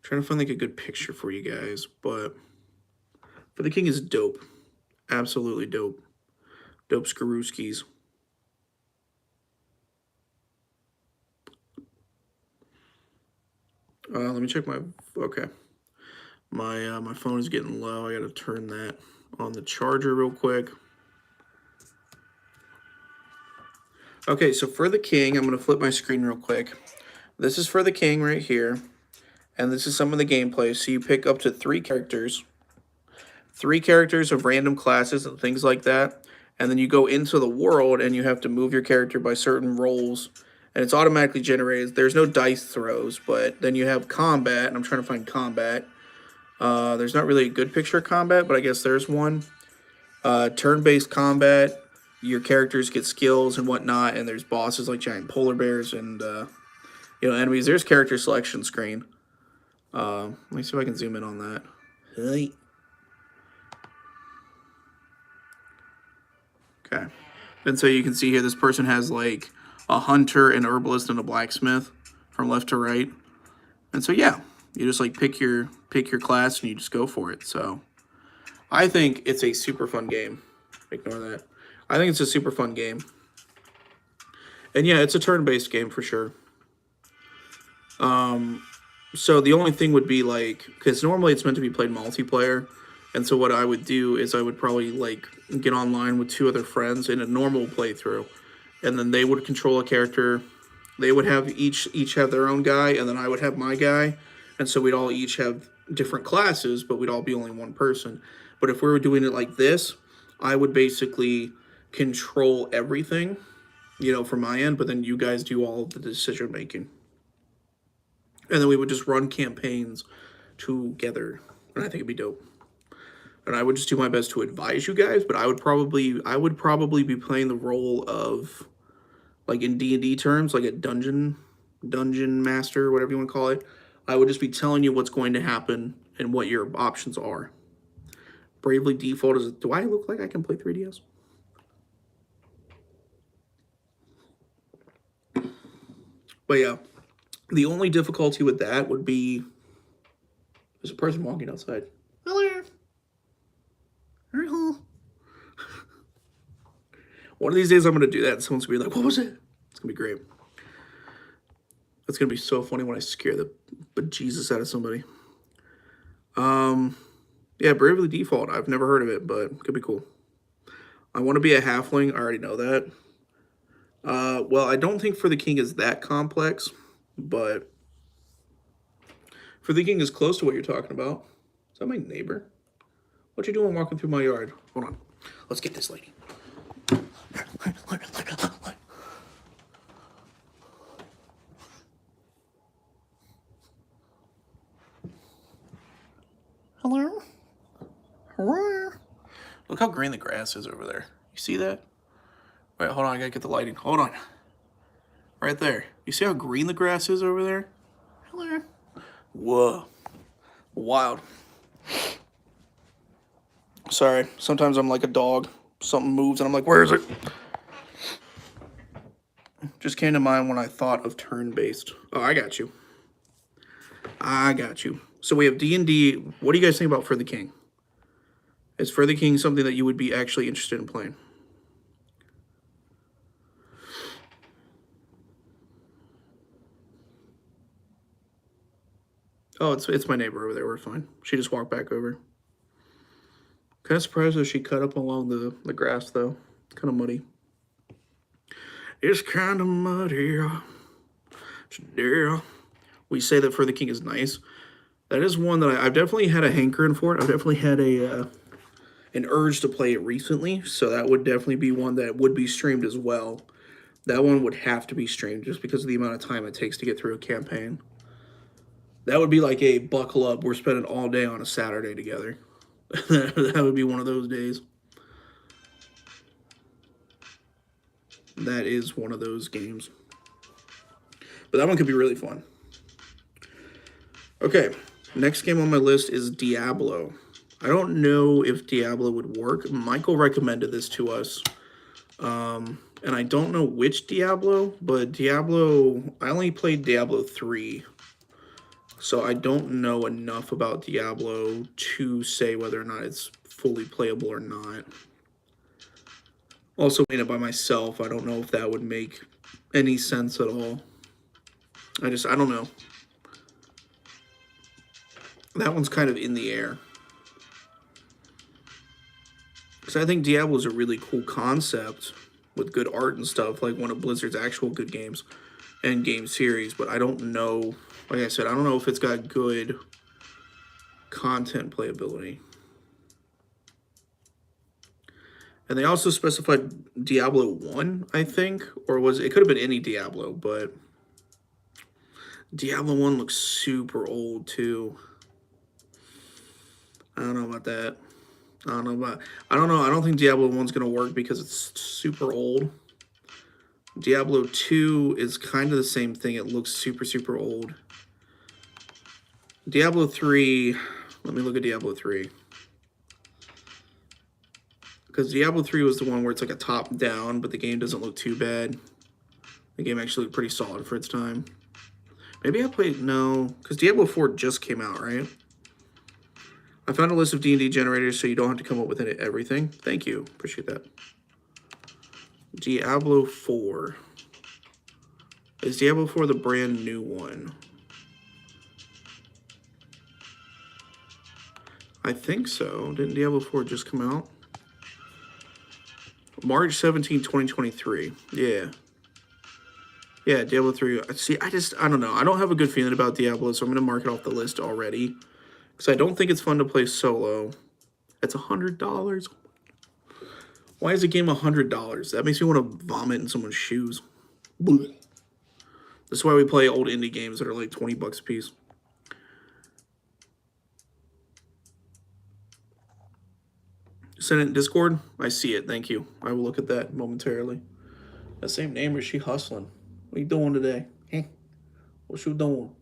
Speaker 1: trying to find like a good picture for you guys, but For the King is dope. Absolutely dope. Dope Skarooskis. Let me check my... Okay. My phone is getting low. I got to turn that on the charger real quick. Okay, so for the King, I'm going to flip my screen real quick. This is for the King right here. And this is some of the gameplay. So you pick up to 3 characters. 3 characters of random classes and things like that. And then you go into the world and you have to move your character by certain rolls. And it's automatically generated. There's no dice throws, but then you have combat. And I'm trying to find combat. There's not really a good picture of combat, but I guess there's one. Turn-based combat. Your characters get skills and whatnot, and there's bosses like giant polar bears and enemies. There's character selection screen. Let me see if I can zoom in on that. Hey. Okay. And so you can see here, this person has like a hunter, an herbalist, and a blacksmith from left to right. And so yeah, you just like pick your class and you just go for it. So I think it's a super fun game. Ignore that. I think it's a super fun game. And yeah, it's a turn-based game for sure. So the only thing would be like, because normally it's meant to be played multiplayer. And so what I would do is I would probably like get online with 2 other friends in a normal playthrough. And then they would control a character. They would have each have their own guy, and then I would have my guy. And so we'd all each have different classes, but we'd all be only one person. But if we were doing it like this, I would basically control everything, from my end, but then you guys do all of the decision making. And then we would just run campaigns together. And I think it'd be dope. And I would just do my best to advise you guys, but I would probably be playing the role of, like in D&D terms, like a dungeon master, whatever you want to call it. I would just be telling you what's going to happen and what your options are. Bravely Default is... Do I look like I can play 3DS? But yeah, the only difficulty with that would be... There's a person walking outside. Hello. Hello. One of these days I'm going to do that and someone's going to be like, what was it? It's going to be great. It's going to be so funny when I scare the bejesus out of somebody. Yeah, Bravely Default. I've never heard of it, but it could be cool. I want to be a halfling. I already know that. Well, I don't think For the King is that complex, but For the King is close to what you're talking about. Is that my neighbor? What you doing walking through my yard? Hold on. Let's get this lady. Hello? Hello? Look how green the grass is over there. You see that? Wait, hold on. I gotta get the lighting. Hold on. Right there. You see how green the grass is over there? Hello? Whoa. Wild. Sorry. Sometimes I'm like a dog. Something moves and I'm like, where is it? Just came to mind when I thought of turn-based. Oh, I got you. I got you. So we have D&D. What do you guys think about For the King? Is For the King something that you would be actually interested in playing? Oh, it's my neighbor over there. We're fine. She just walked back over. Kind of surprised that she cut up along the grass, though. It's kind of muddy. It's kind of muddy. Yeah. We say that For the King is nice. That is one that I've definitely had a hankering for it. I've definitely had an urge to play it recently. So that would definitely be one that would be streamed as well. That one would have to be streamed just because of the amount of time it takes to get through a campaign. That would be like a buckle up. We're spending all day on a Saturday together. That would be one of those days. That is one of those games. But that one could be really fun. Okay, next game on my list is Diablo. I don't know if Diablo would work. Michael recommended this to us. And I don't know which Diablo, but Diablo... I only played Diablo 3. So I don't know enough about Diablo to say whether or not it's fully playable or not. Also playing it by myself, I don't know if that would make any sense at all. I don't know. That one's kind of in the air. Because I think Diablo is a really cool concept with good art and stuff, like one of Blizzard's actual good games and game series. But I don't know, like I said, I don't know if it's got good content playability. And they also specified Diablo 1, I think, or was it could have been any Diablo, but Diablo 1 looks super old too. I don't know about that. I don't know. I don't think Diablo 1's going to work because it's super old. Diablo 2 is kind of the same thing. It looks super, super old. Diablo 3, let me look at Diablo 3. Because Diablo 3 was the one where it's like a top-down, but the game doesn't look too bad. The game actually looked pretty solid for its time. Maybe I played, no, because Diablo 4 just came out, right? I found a list of D&D generators so you don't have to come up with everything. Thank you. Appreciate that. Diablo 4. Is Diablo 4 the brand new one? I think so. Didn't Diablo 4 just come out? March 17, 2023. Yeah. Yeah, Diablo 3. See, I don't know. I don't have a good feeling about Diablo, so I'm going to mark it off the list already. Because I don't think it's fun to play solo. It's $100. Why is a game $100? That makes me want to vomit in someone's shoes. Blech. That's why we play old indie games that are like 20 bucks a piece. Send it in Discord. I see it. Thank you. I will look at that momentarily. That same name, or is she hustling? What are you doing today? Hey, what you doing?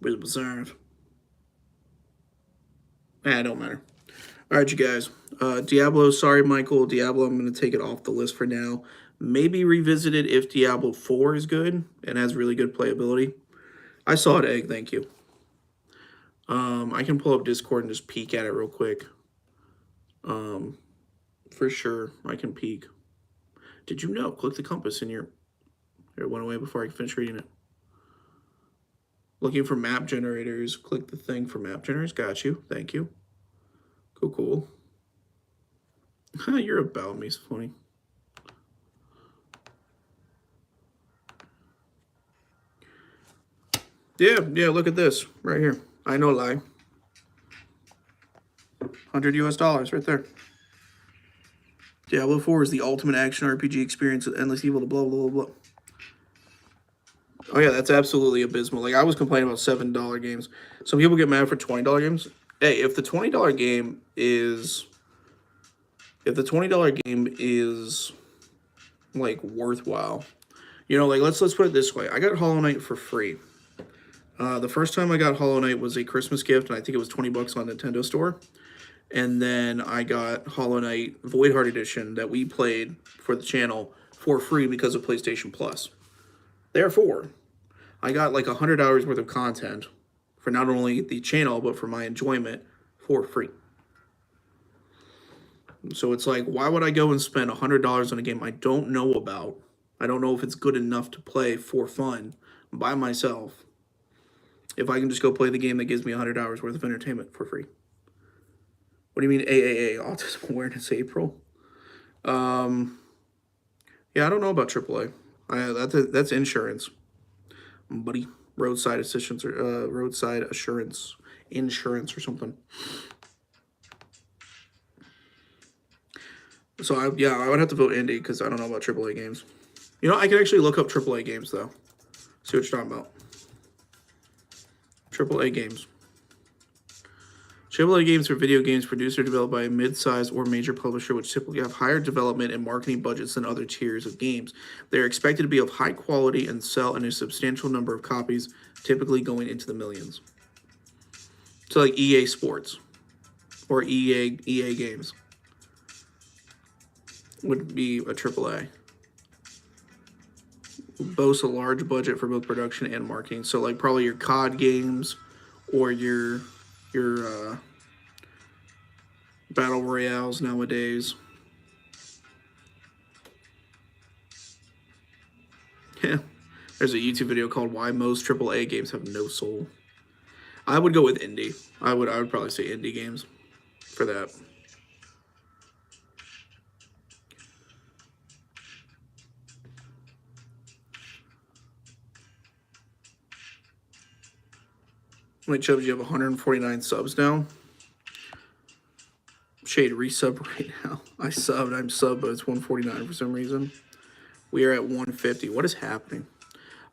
Speaker 1: With Reserve. It don't matter. All right, you guys. Diablo, sorry, Michael. Diablo, I'm going to take it off the list for now. Maybe revisit it if Diablo 4 is good and has really good playability. I saw it, Egg. Thank you. I can pull up Discord and just peek at it real quick. For sure, I can peek. Did you know? Click the compass in your... Here, it went away before I could finish reading it. Looking for map generators. Click the thing for map generators. Got you. Thank you. Cool. You're about me. So funny. Yeah, look at this. Right here. I know lie. $100 US right there. Diablo 4 is the ultimate action RPG experience with endless evil, blah, blah, blah, blah. Oh, yeah, that's absolutely abysmal. Like, I was complaining about $7 games. Some people get mad for $20 games. Hey, if the $20 game is... If the $20 game is, like, worthwhile... You know, like, let's put it this way. I got Hollow Knight for free. The first time I got Hollow Knight was a Christmas gift, and I think it was 20 bucks on Nintendo Store. And then I got Hollow Knight Voidheart Edition that we played for the channel for free because of PlayStation Plus. Therefore, I got like 100 hours worth of content for not only the channel, but for my enjoyment for free. So it's like, why would I go and spend $100 on a game I don't know about? I don't know if it's good enough to play for fun by myself, if I can just go play the game that gives me 100 hours worth of entertainment for free. What do you mean AAA, Autism Awareness April? Yeah, I don't know about AAA. That's insurance, buddy. Roadside assistance or roadside assurance insurance or something. So I would have to vote indie because I don't know about AAA games. You know, I can actually look up AAA games though. See what you're talking about. AAA games. AAA games are video games produced or developed by a mid-sized or major publisher, which typically have higher development and marketing budgets than other tiers of games. They are expected to be of high quality and sell in a substantial number of copies, typically going into the millions. So like EA Sports or EA games would be a AAA. Boasts a large budget for both production and marketing. So like probably your COD games or your battle royales nowadays. Yeah, there's a YouTube video called "Why Most AAA Games Have No Soul." I would go with indie. I would probably say indie games for that. Wait, Chubbs, you have 149 subs now. Shade resub right now. I'm subbed, but it's 149 for some reason. We are at 150. What is happening?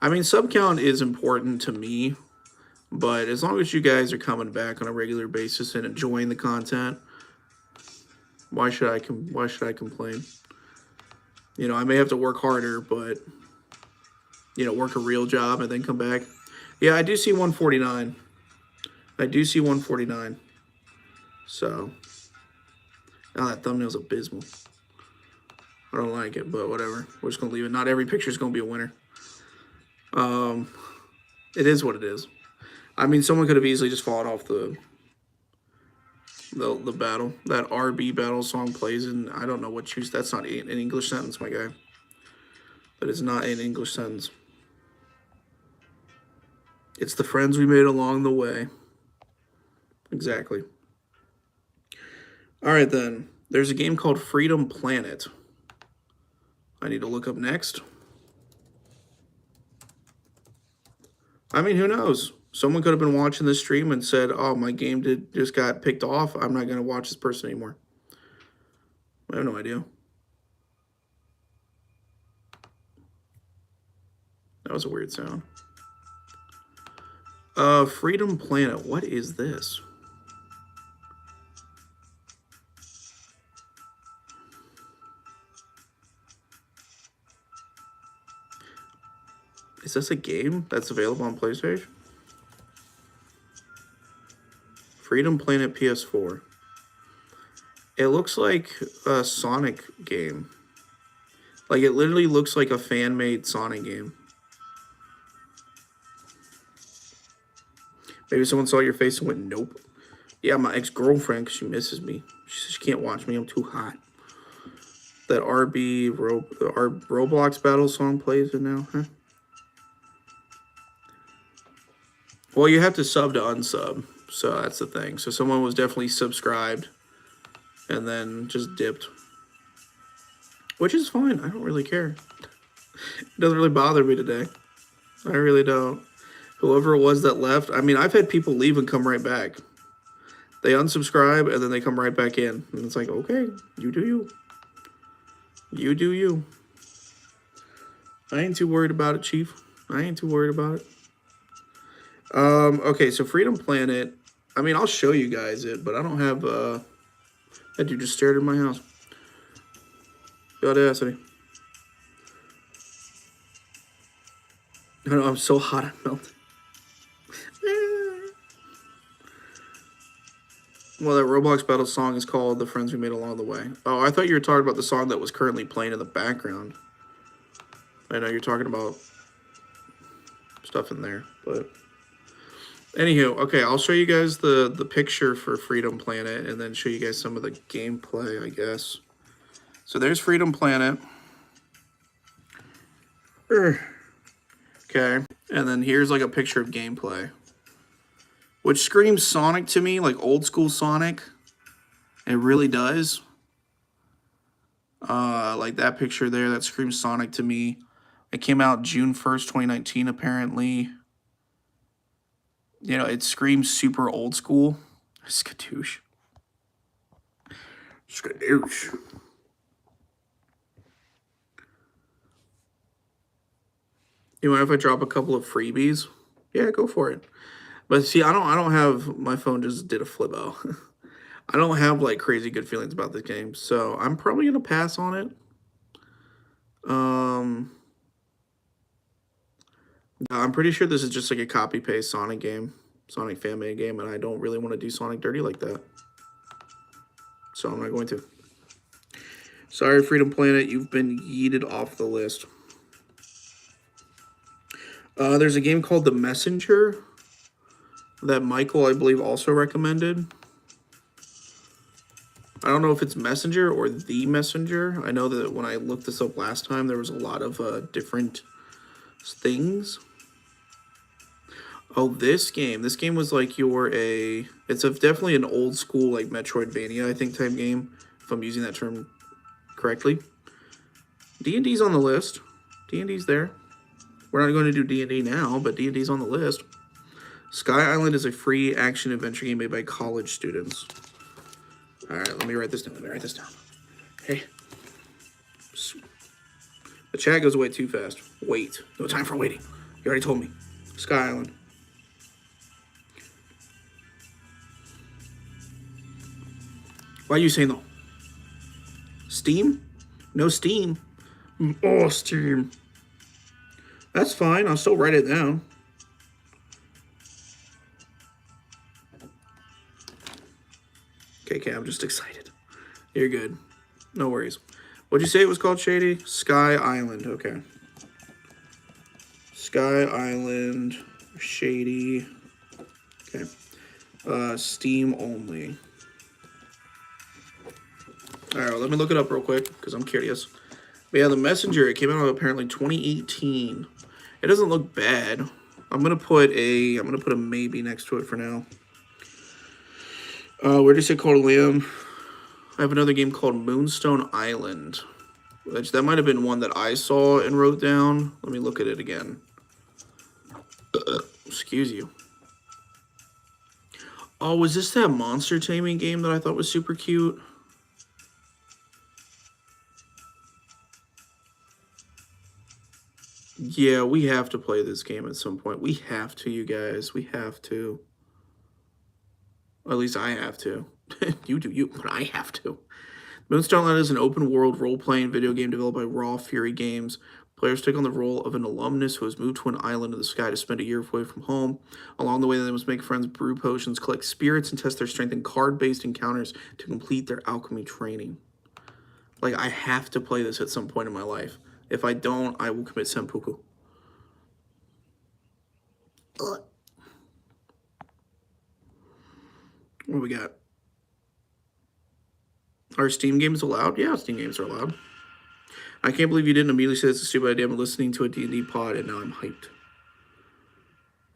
Speaker 1: I mean, sub count is important to me, but as long as you guys are coming back on a regular basis and enjoying the content, why should I complain? You know, I may have to work harder, but you know, work a real job and then come back. Yeah, I do see 149. I do see 149. So, oh, that thumbnail's abysmal. I don't like it, but whatever. We're just gonna leave it. Not every picture is gonna be a winner. It is what it is. I mean, someone could have easily just fallen off the battle. That RB battle song plays, and I don't know what choose. That's not an English sentence, my guy. That is not an English sentence. It's the friends we made along the way. Exactly. All right, then. There's a game called Freedom Planet. I need to look up next. I mean, who knows? Someone could have been watching this stream and said, oh, my game just got picked off. I'm not going to watch this person anymore. I have no idea. That was a weird sound. Freedom Planet. What is this? Is this a game that's available on PlayStation? Freedom Planet PS4. It looks like a Sonic game. Like, it literally looks like a fan-made Sonic game. Maybe someone saw your face and went, nope. Yeah, my ex-girlfriend, because she misses me. She says she can't watch me, I'm too hot. That Roblox battle song plays it now, huh? Well, you have to sub to unsub, so that's the thing. So someone was definitely subscribed and then just dipped. Which is fine. I don't really care. It doesn't really bother me today. I really don't. Whoever it was that left, I mean, I've had people leave and come right back. They unsubscribe and then they come right back in. And it's like, okay, you do you. You do you. I ain't too worried about it, Chief. I ain't too worried about it. Okay, so Freedom Planet, I mean, I'll show you guys it, but I don't have, that dude just stared at my house. The audacity. I know, I'm so hot, I'm melting. Well, that Roblox battle song is called The Friends We Made Along the Way. Oh, I thought you were talking about the song that was currently playing in the background. I know you're talking about stuff in there, but... Anywho, okay, I'll show you guys the picture for Freedom Planet and then show you guys some of the gameplay, I guess. So there's Freedom Planet. Okay, and then here's like a picture of gameplay. Which screams Sonic to me, like old school Sonic. It really does. Like that picture there, that screams Sonic to me. It came out June 1st, 2019, apparently. You know, it screams super old school. Skadoosh. Skadoosh. You mind if I drop a couple of freebies? Yeah, go for it. But see, I don't have, my phone just did a flip-o. I don't have like crazy good feelings about this game, so I'm probably gonna pass on it. I'm pretty sure this is just like a copy-paste Sonic game, Sonic fan-made game, and I don't really want to do Sonic dirty like that. So I'm not going to. Sorry, Freedom Planet, you've been yeeted off the list. There's a game called The Messenger that Michael, I believe, also recommended. I don't know if it's Messenger or The Messenger. I know that when I looked this up last time, there was a lot of different things. Oh, this game. This game was like it's definitely an old school, like, Metroidvania, I think, type game, if I'm using that term correctly. D&D's on the list. D&D's there. We're not going to do D&D now, but D&D's on the list. Sky Island is a free action adventure game made by college students. All right, let me write this down. Hey. The chat goes away too fast. Wait. No time for waiting. You already told me. Sky Island. Why are you saying no? Steam? No Steam. Oh, Steam. That's fine. I'll still write it down. Okay, I'm just excited. You're good. No worries. What'd you say it was called, Shady? Sky Island. Okay. Sky Island. Shady. Okay. Steam only. Alright, well, let me look it up real quick, because I'm curious. But yeah, The Messenger, it came out apparently 2018. It doesn't look bad. I'm gonna put a maybe next to it for now. Where did you say called Liam? I have another game called Moonstone Island. Which that might have been one that I saw and wrote down. Let me look at it again. Excuse you. Oh, was this that monster taming game that I thought was super cute? Yeah, we have to play this game at some point. We have to, you guys. We have to. Or at least I have to. You do you, but I have to. Moonstone Island is an open-world role-playing video game developed by Raw Fury Games. Players take on the role of an alumnus who has moved to an island in the sky to spend a year away from home. Along the way, they must make friends, brew potions, collect spirits, and test their strength in card-based encounters to complete their alchemy training. Like, I have to play this at some point in my life. If I don't, I will commit seppuku. What do we got? Are Steam games allowed? Yeah, Steam games are allowed. I can't believe you didn't immediately say it's a stupid idea. I'm listening to a D&D pod, and now I'm hyped.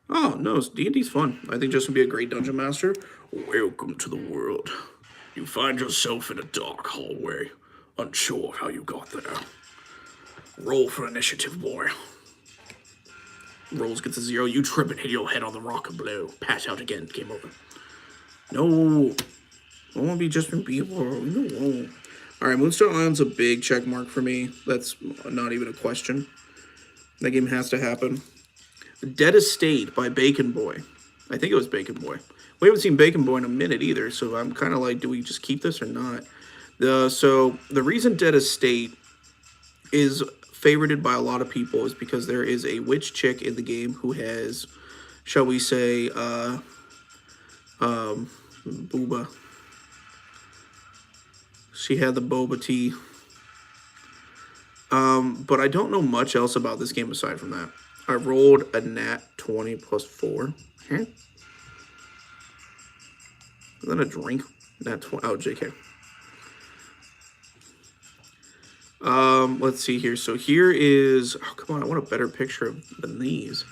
Speaker 1: Oh, no, D&D's fun. I think Justin would be a great dungeon master. Welcome to the world. You find yourself in a dark hallway, unsure how you got there. Roll for initiative, boy. Rolls gets a 0. You trip and hit your head on the rock and blow. Pass out again. Game over. No. I want to be Justin Bieber. No. All right, Moonstone Island's a big check mark for me. That's not even a question. That game has to happen. Dead Estate by Bacon Boy. I think it was Bacon Boy. We haven't seen Bacon Boy in a minute either, so I'm kind of like, do we just keep this or not? So the reason Dead Estate is favorited by a lot of people is because there is a witch chick in the game who has, shall we say, booba. She had the boba tea. But I don't know much else about this game aside from that. I rolled a nat 20 plus 4. Is that a drink? Nat 20. Oh, JK. Let's see here. So here is... Oh, come on. I want a better picture than these.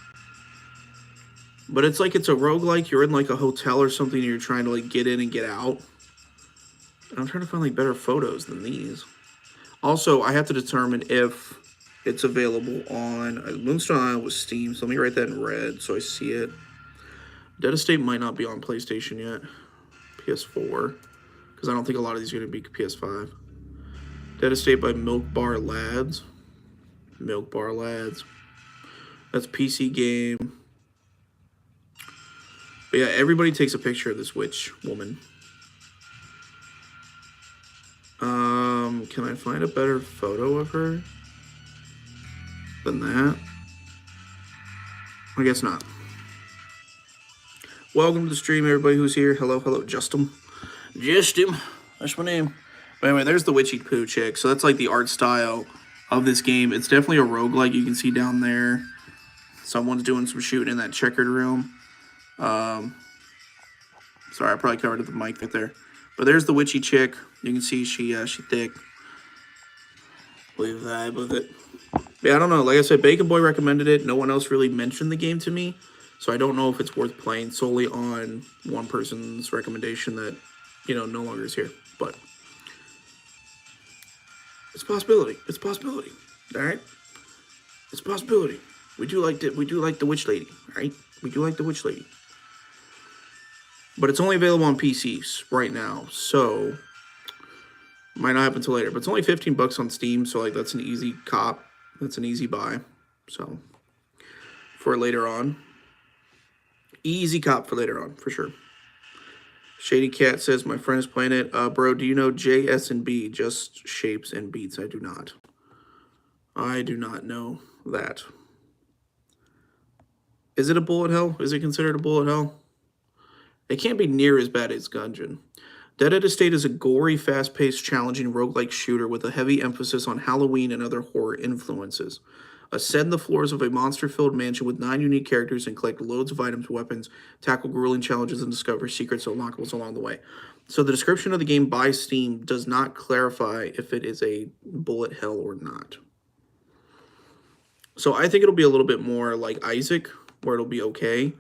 Speaker 1: But it's like it's a roguelike. You're in like a hotel or something and you're trying to like get in and get out. And I'm trying to find like better photos than these. Also, I have to determine if it's available on Moonstone Island with Steam. So let me write that in red so I see it. Dead Estate might not be on PlayStation yet. PS4. Because I don't think a lot of these are going to be PS5. Dead Estate by Milk Bar Lads. Milk Bar Lads. That's PC game. But yeah, everybody takes a picture of this witch woman. Can I find a better photo of her than that? I guess not. Welcome to the stream, everybody who's here. Hello, Justin. Justin, that's my name. But anyway, there's the witchy poo chick. So that's like the art style of this game. It's definitely a roguelike. You can see down there. Someone's doing some shooting in that checkered room. Sorry, I probably covered up the mic right there. But there's the witchy chick. You can see she thick. We vibe with it. Yeah, I don't know. Like I said, Bacon Boy recommended it. No one else really mentioned the game to me. So I don't know if it's worth playing solely on one person's recommendation that, no longer is here. But it's a possibility. It's a possibility. All right? It's a possibility. We do like the Witch Lady, all right? We do like the Witch Lady. But it's only available on PCs right now. So might not happen until later. But it's only $15 on Steam, so like that's an easy cop. That's an easy buy. So for later on. Easy cop for later on, for sure. Shady Cat says, my friend is playing it. Bro, do you know JS&B? Just shapes and beats. I do not. I do not know that. Is it a bullet hell? Is it considered a bullet hell? It can't be near as bad as Gungeon. Dead at a State is a gory, fast-paced, challenging roguelike shooter with a heavy emphasis on Halloween and other horror influences. Ascend the floors of a monster-filled mansion with 9 unique characters and collect loads of items, weapons, tackle grueling challenges, and discover secrets and unlockables along the way. So the description of the game by Steam does not clarify if it is a bullet hell or not. So I think it'll be a little bit more like Isaac, where it'll be okay.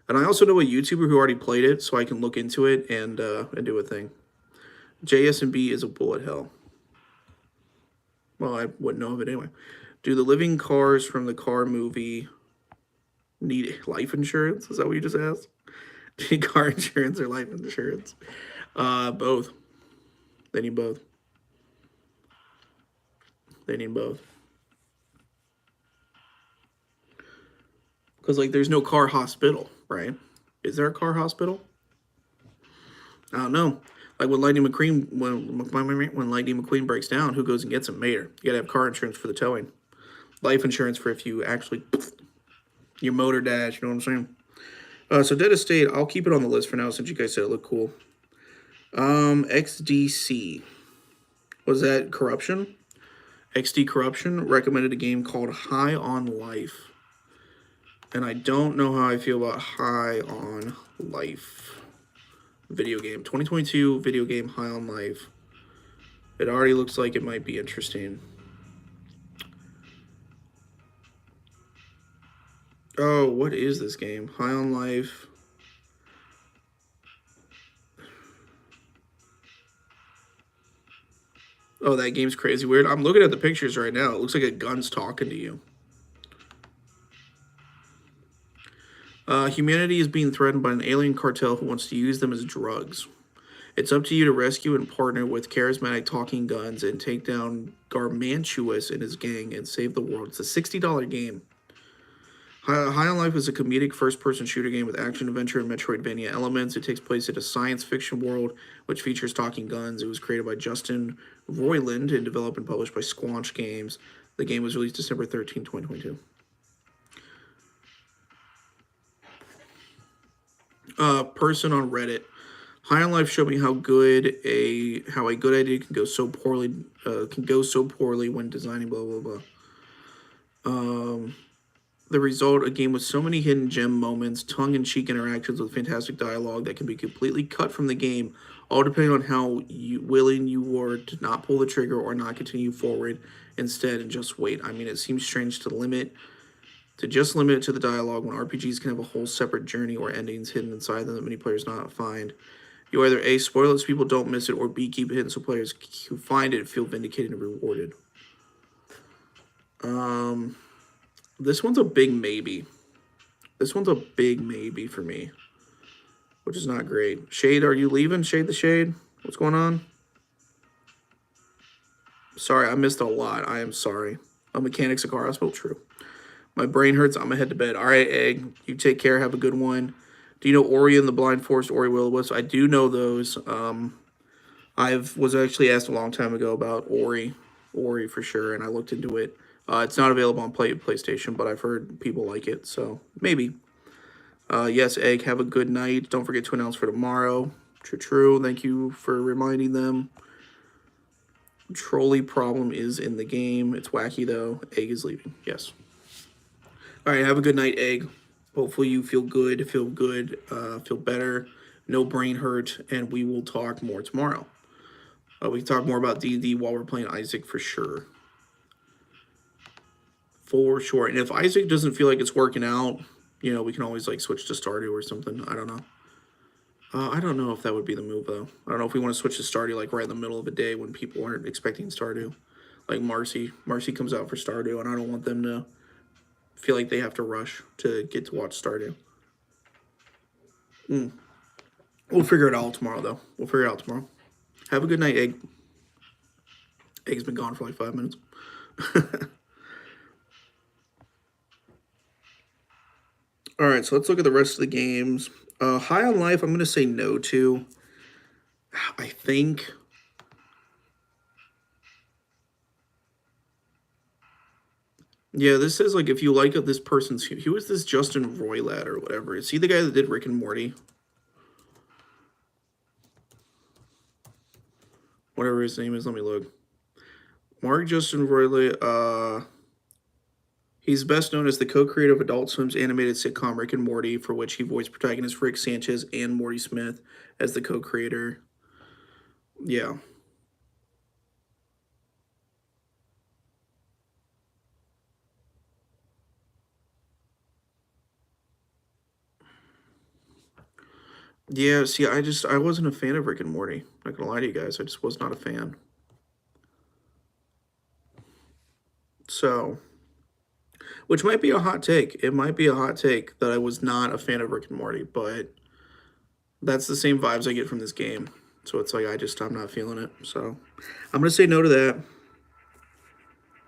Speaker 1: And I also know a YouTuber who already played it, so I can look into it and do a thing. JS&B is a bullet hell. Well, I wouldn't know of it anyway. Do the living cars from the car movie need life insurance? Is that what you just asked? Do you need car insurance or life insurance? Both. They need both. They need both. Because, like, there's no car hospital, right? Is there a car hospital? I don't know. Like when Lightning McQueen, when Lightning McQueen breaks down, who goes and gets him? Mater. You gotta have car insurance for the towing. Life insurance for if you actually your motor dash. You know what I'm saying? So Dead Estate, I'll keep it on the list for now since you guys said it looked cool. XDC. Was that Corruption? XD Corruption recommended a game called High on Life. And I don't know how I feel about High on Life. Video game. 2022 video game High on Life. It already looks like it might be interesting. Oh, what is this game? High on Life. Oh, that game's crazy weird. I'm looking at the pictures right now. It looks like a gun's talking to you. Humanity is being threatened by an alien cartel who wants to use them as drugs. It's up to you to rescue and partner with charismatic talking guns and take down Garmantuous and his gang and save the world. It's a $60 game. High on Life is a comedic first-person shooter game with action, adventure, and Metroidvania elements. It takes place in a science fiction world which features talking guns. It was created by Justin Roiland and developed and published by Squanch Games. The game was released December 13, 2022. Person on Reddit. High on Life showed me how a good idea can go so poorly when designing blah blah blah. The result, a game with so many hidden gem moments, tongue-in-cheek interactions with fantastic dialogue that can be completely cut from the game, all depending on how willing you were to not pull the trigger or not continue forward instead and just wait. I mean, it seems strange to just limit it to the dialogue when RPGs can have a whole separate journey or endings hidden inside them that many players not find. You either A, spoil it so people don't miss it, or B, keep it hidden so players who find it feel vindicated and rewarded. This one's a big maybe. This one's a big maybe for me, which is not great. Shade, are you leaving? Shade the Shade? What's going on? Sorry, I missed a lot. I am sorry. A mechanic's a car hospital? True. My brain hurts. I'm going to head to bed. All right, Egg. You take care. Have a good one. Do you know Ori and the Blind Forest, Ori Will of the Wisps? I do know those. I was actually asked a long time ago about Ori for sure, and I looked into it. It's not available on PlayStation, but I've heard people like it, so maybe. Yes, Egg, have a good night. Don't forget to announce for tomorrow. True. Thank you for reminding them. Trolley problem is in the game. It's wacky, though. Egg is leaving. Yes. All right, have a good night, Egg. Hopefully you feel good, feel better, no brain hurt, and we will talk more tomorrow. We can talk more about D&D while we're playing Isaac for sure. For sure. And if Isaac doesn't feel like it's working out, you know, we can always like switch to Stardew or something. I don't know. I don't know if that would be the move though. I don't know if we want to switch to Stardew like right in the middle of a day when people aren't expecting Stardew. Like Marcy comes out for Stardew, and I don't want them to feel like they have to rush to get to watch Stardew. We'll figure it out tomorrow though. We'll figure it out tomorrow. Have a good night, Egg. Egg's been gone for like 5 minutes. All right, so let's look at the rest of the games. High on Life, I'm going to say no to. I think. Yeah, this says like if you like this person's. Who is this Justin Roilat or whatever? Is he the guy that did Rick and Morty? Whatever his name is, let me look. Mark Justin Roilat. He's best known as the co-creator of Adult Swim's animated sitcom Rick and Morty, for which he voiced protagonist Rick Sanchez and Morty Smith as the co-creator. Yeah. Yeah, see, I wasn't a fan of Rick and Morty. Not gonna lie to you guys, I just was not a fan. So, which might be a hot take. It might be a hot take that I was not a fan of Rick and Morty, but that's the same vibes I get from this game. So it's like I'm not feeling it. So I'm gonna say no to that.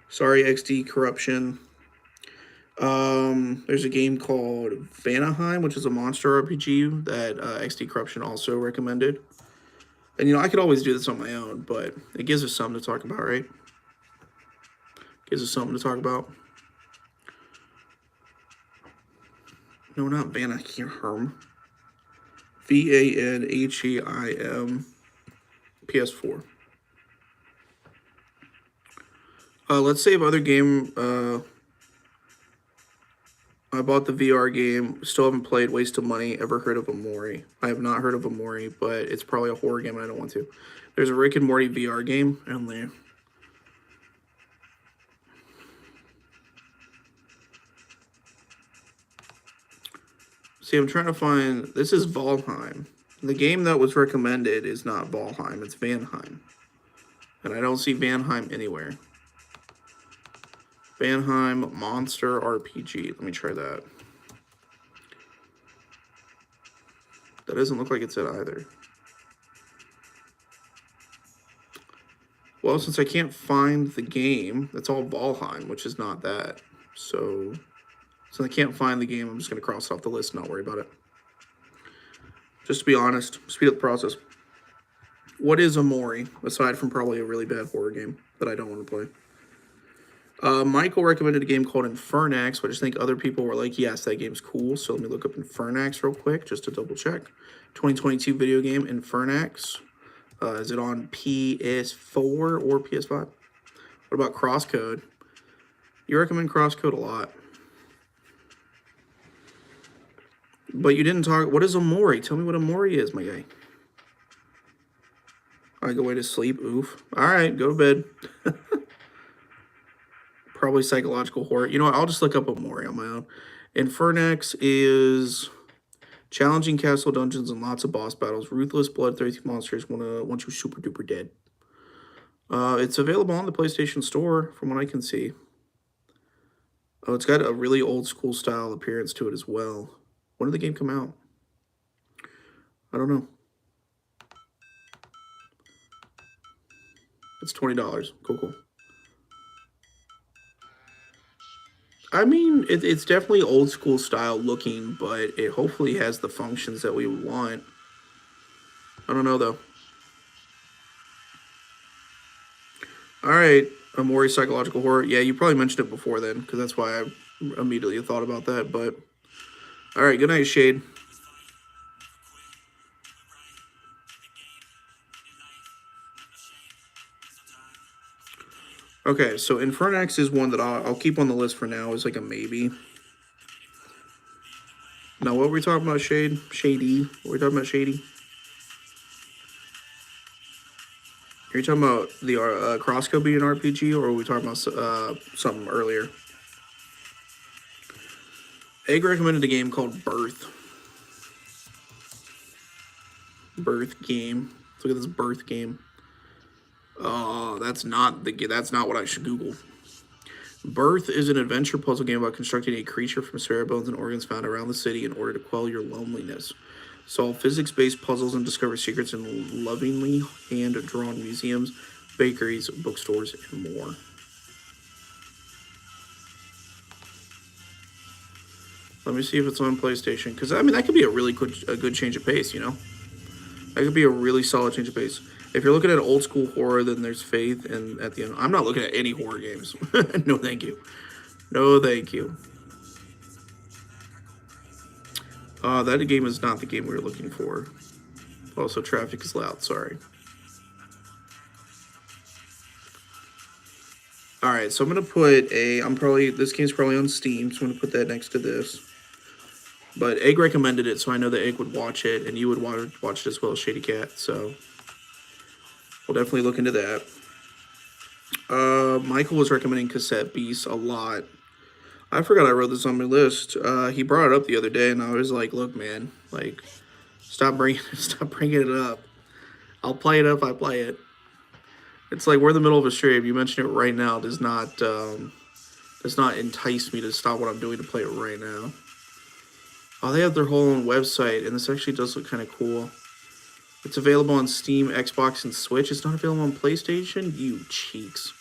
Speaker 1: Sorry, XD Corruption. There's a game called Vanaheim, which is a monster RPG that XD Corruption also recommended. And, you know, I could always do this on my own, but it gives us something to talk about, right? Gives us something to talk about. No, not Vanaheim. Vanheim. PS4. Let's save other game. I bought the VR game. Still haven't played. Waste of money. Ever heard of Amori? I have not heard of Amori, but it's probably a horror game and I don't want to. There's a Rick and Morty VR game and there. See, I'm trying to find. This is Valheim. The game that was recommended is not Valheim. It's Vanheim. And I don't see Vanheim anywhere. Vanheim Monster RPG. Let me try that. That doesn't look like it's it either. Well, since I can't find the game, that's all Valheim, which is not that. So I can't find the game, I'm just going to cross it off the list and not worry about it. Just to be honest, speed up the process. What is Amori, aside from probably a really bad horror game that I don't want to play? Michael recommended a game called Infernax, which I think other people were like, yes, that game's cool. So let me look up Infernax real quick just to double check. 2022 video game, Infernax. Is it on PS4 or PS5? What about Crosscode? You recommend Crosscode a lot. But you didn't talk. What is Amori? Tell me what Amori is, my guy. I go away to sleep. Oof. All right, go to bed. Probably psychological horror. You know what? I'll just look up Amori on my own. Infernax is challenging castle dungeons and lots of boss battles. Ruthless, bloodthirsty monsters want you super duper dead. It's available on the PlayStation Store, from what I can see. Oh, it's got a really old school style appearance to it as well. When did the game come out? I don't know. It's $20. Cool. I mean, it's definitely old school style looking, but it hopefully has the functions that we want. I don't know, though. All right, Amori psychological horror. Yeah, you probably mentioned it before then, because that's why I immediately thought about that. But all right, good night, Shade. Okay, so Infernax is one that I'll keep on the list for now as like a maybe. Now, what were we talking about, Shade? Shady. What were we talking about, Shady? Are you talking about the Crossco being an RPG, or are we talking about something earlier? Egg recommended a game called Birth. Birth game. Look at this Birth game. Oh, that's not what I should Google. Birth is an adventure puzzle game about constructing a creature from spare bones and organs found around the city in order to quell your loneliness. Solve physics-based puzzles and discover secrets in lovingly hand-drawn museums, bakeries, bookstores, and more. Let me see if it's on PlayStation, because I mean that could be a good change of pace, you know. That could be a really solid change of pace. If you're looking at old school horror, then there's Faith, and at the end, I'm not looking at any horror games. No, thank you. No, thank you. That game is not the game we were looking for. Also, traffic is loud. Sorry. All right, so I'm gonna put this game's probably on Steam, so I'm gonna put that next to this. But Egg recommended it, so I know that Egg would watch it, and you would watch it as well as Shady Cat. So we'll definitely look into that. Michael was recommending Cassette Beast a lot. I forgot I wrote this on my list. He brought it up the other day, and I was like, "Look, man, like, stop bringing it up. I'll play it if I play it." It's like we're in the middle of a stream. You mention it right now does not entice me to stop what I'm doing to play it right now. Oh, they have their whole own website, and this actually does look kind of cool. It's available on Steam, Xbox, and Switch. It's not available on PlayStation? You cheeks.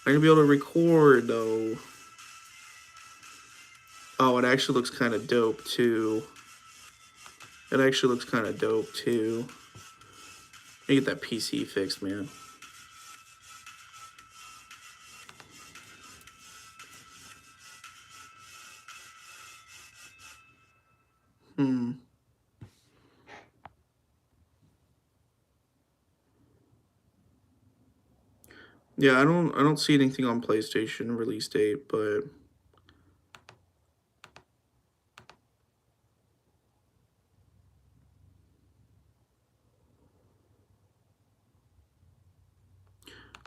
Speaker 1: I'm going to be able to record, though. Oh, it actually looks kind of dope, too. Let me get that PC fixed, man. Yeah, I don't see anything on PlayStation release date, but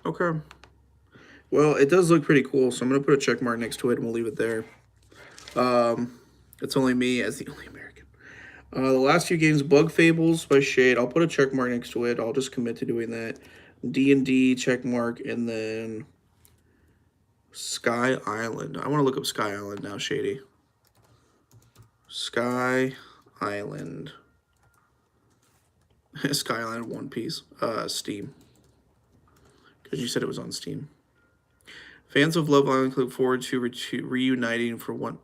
Speaker 1: okay. Well, it does look pretty cool, so I'm gonna put a check mark next to it, and we'll leave it there. It's only me as the only American. The last few games, Bug Fables by Shade. I'll put a check mark next to it. I'll just commit to doing that. D&D check mark, and then Sky Island. I want to look up Sky Island now, Shady. Sky Island. Sky Island One Piece. Steam. Because you said it was on Steam. Fans of Love Island look forward to reuniting for one.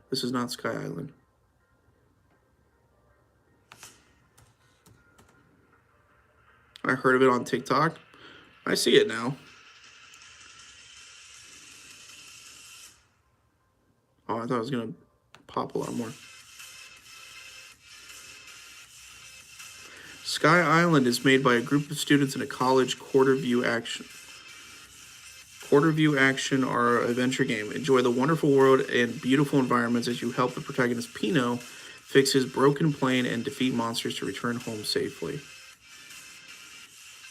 Speaker 1: This is not Sky Island. I heard of it on TikTok. I see it now. Oh, I thought it was going to pop a lot more. Sky Island is made by a group of students in a college quarter view action or adventure game. Enjoy the wonderful world and beautiful environments as you help the protagonist Pino fix his broken plane and defeat monsters to return home safely.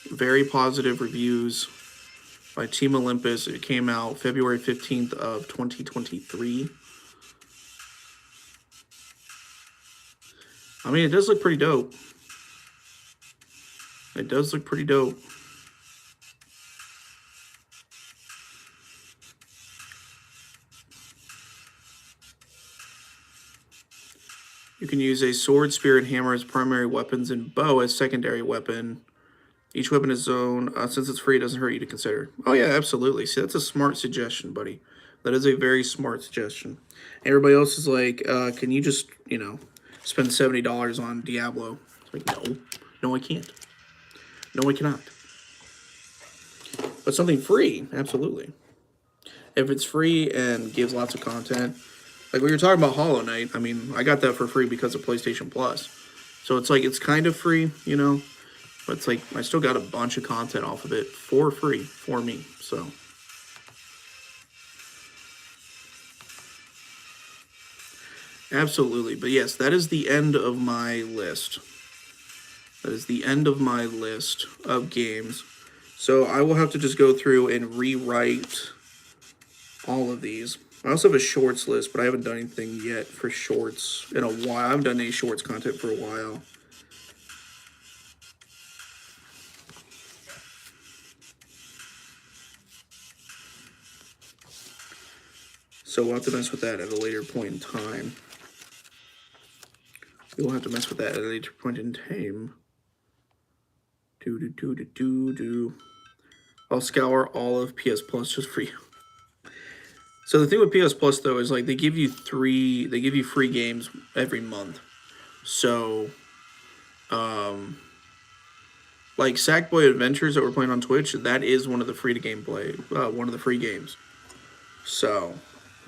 Speaker 1: Very positive reviews by Team Olympus. It came out February 15th of 2023. I mean, it does look pretty dope. It does look pretty dope. You can use a sword, spear, and hammer as primary weapons and bow as secondary weapon. Each weapon is own. Since it's free, it doesn't hurt you to consider. Oh, yeah, absolutely. See, that's a smart suggestion, buddy. That is a very smart suggestion. Everybody else is like, can you just, spend $70 on Diablo? It's like, no. No, I can't. No, I cannot. But something free, absolutely. If it's free and gives lots of content, like we were talking about Hollow Knight, I mean, I got that for free because of PlayStation Plus. So it's like, it's kind of free, but it's like, I still got a bunch of content off of it for free for me, so. Absolutely. But yes, that is the end of my list. That is the end of my list of games. So I will have to just go through and rewrite all of these. I also have a shorts list, but I haven't done anything yet for shorts in a while. I haven't done any shorts content for a while. So we'll have to mess with that at a later point in time. We'll have to mess with that at a later point in time. I'll scour all of PS Plus just for you. So the thing with PS Plus though is like they give you free games every month. So like Sackboy Adventures that we're playing on Twitch, that is one of the free to gameplay, one of the free games. So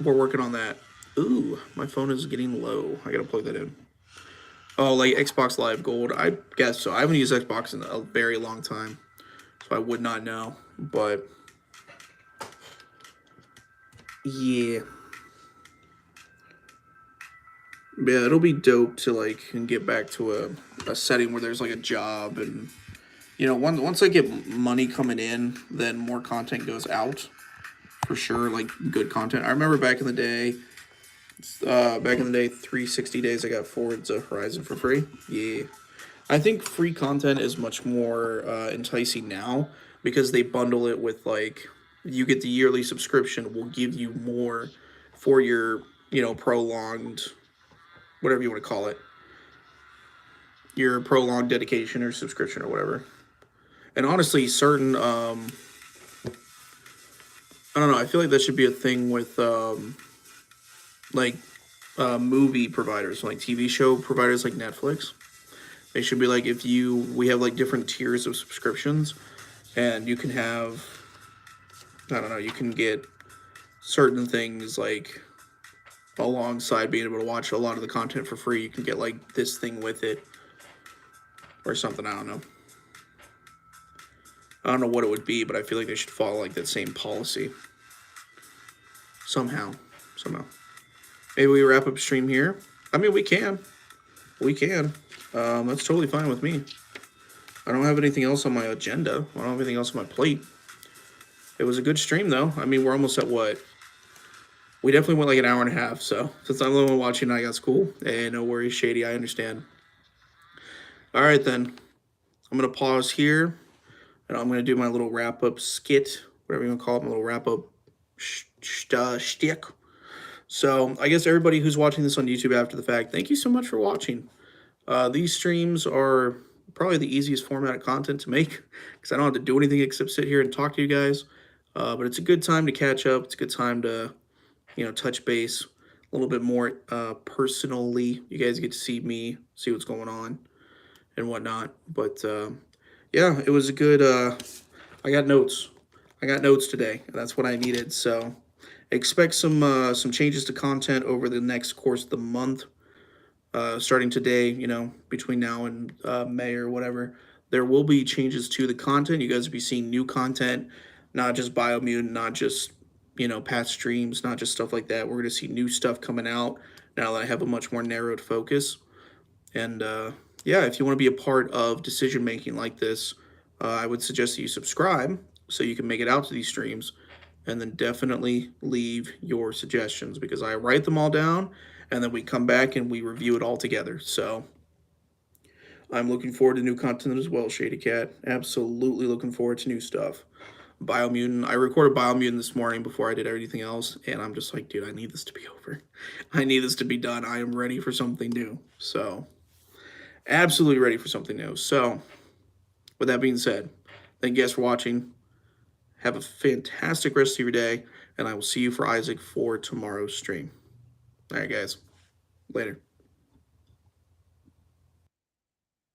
Speaker 1: we're working on that. Ooh, my phone is getting low. I gotta plug that in. Oh, like Xbox Live Gold. I guess so. I haven't used Xbox in a very long time, so I would not know. But yeah, yeah, it'll be dope to like and get back to a setting where there's like a job and once I get money coming in, then more content goes out for sure. Like good content. I remember back in the day. 360 days I got Forza Horizon for free. Yeah. I think free content is much more enticing now because they bundle it with like you get the yearly subscription will give you more for your prolonged whatever you want to call it, your prolonged dedication or subscription or whatever. And honestly, certain I don't know, I feel like that should be a thing with like movie providers, like TV show providers like Netflix. They should be like we have like different tiers of subscriptions, and you can have, I don't know, you can get certain things like alongside being able to watch a lot of the content for free. You can get like this thing with it or something. I don't know. I don't know what it would be, but I feel like they should follow like that same policy somehow. Maybe we wrap up stream here. I mean, we can. That's totally fine with me. I don't have anything else on my agenda. I don't have anything else on my plate. It was a good stream, though. I mean, we're almost at what? We definitely went like an hour and a half. So since I'm the one watching, I guess cool. Hey, no worries, Shady. I understand. All right, then. I'm going to pause here. And I'm going to do my little wrap-up skit. Whatever you want to call it. My little wrap-up shtick. So I guess everybody who's watching this on YouTube after the fact, thank you so much for watching. These streams are probably the easiest format of content to make because I don't have to do anything except sit here and talk to you guys. But it's a good time to catch up. It's a good time to, touch base a little bit more personally. You guys get to see me, see what's going on and whatnot. But yeah, it was a good, I got notes. Today, and that's what I needed. So expect some changes to content over the next course of the month. Starting today, between now and May or whatever, there will be changes to the content. You guys will be seeing new content, not just Biomutant, not just, past streams, not just stuff like that. We're going to see new stuff coming out now that I have a much more narrowed focus. And yeah, if you want to be a part of decision making like this, I would suggest that you subscribe so you can make it out to these streams. And then definitely leave your suggestions because I write them all down and then we come back and we review it all together. So I'm looking forward to new content as well, Shady Cat. Absolutely looking forward to new stuff. Biomutant. I recorded Biomutant this morning before I did everything else, and I'm just like, dude, I need this to be over. I need this to be done. I am ready for something new. So absolutely ready for something new. So with that being said, thank you guys for watching. Have a fantastic rest of your day, and I will see you for Isaac for tomorrow's stream. All right, guys. Later.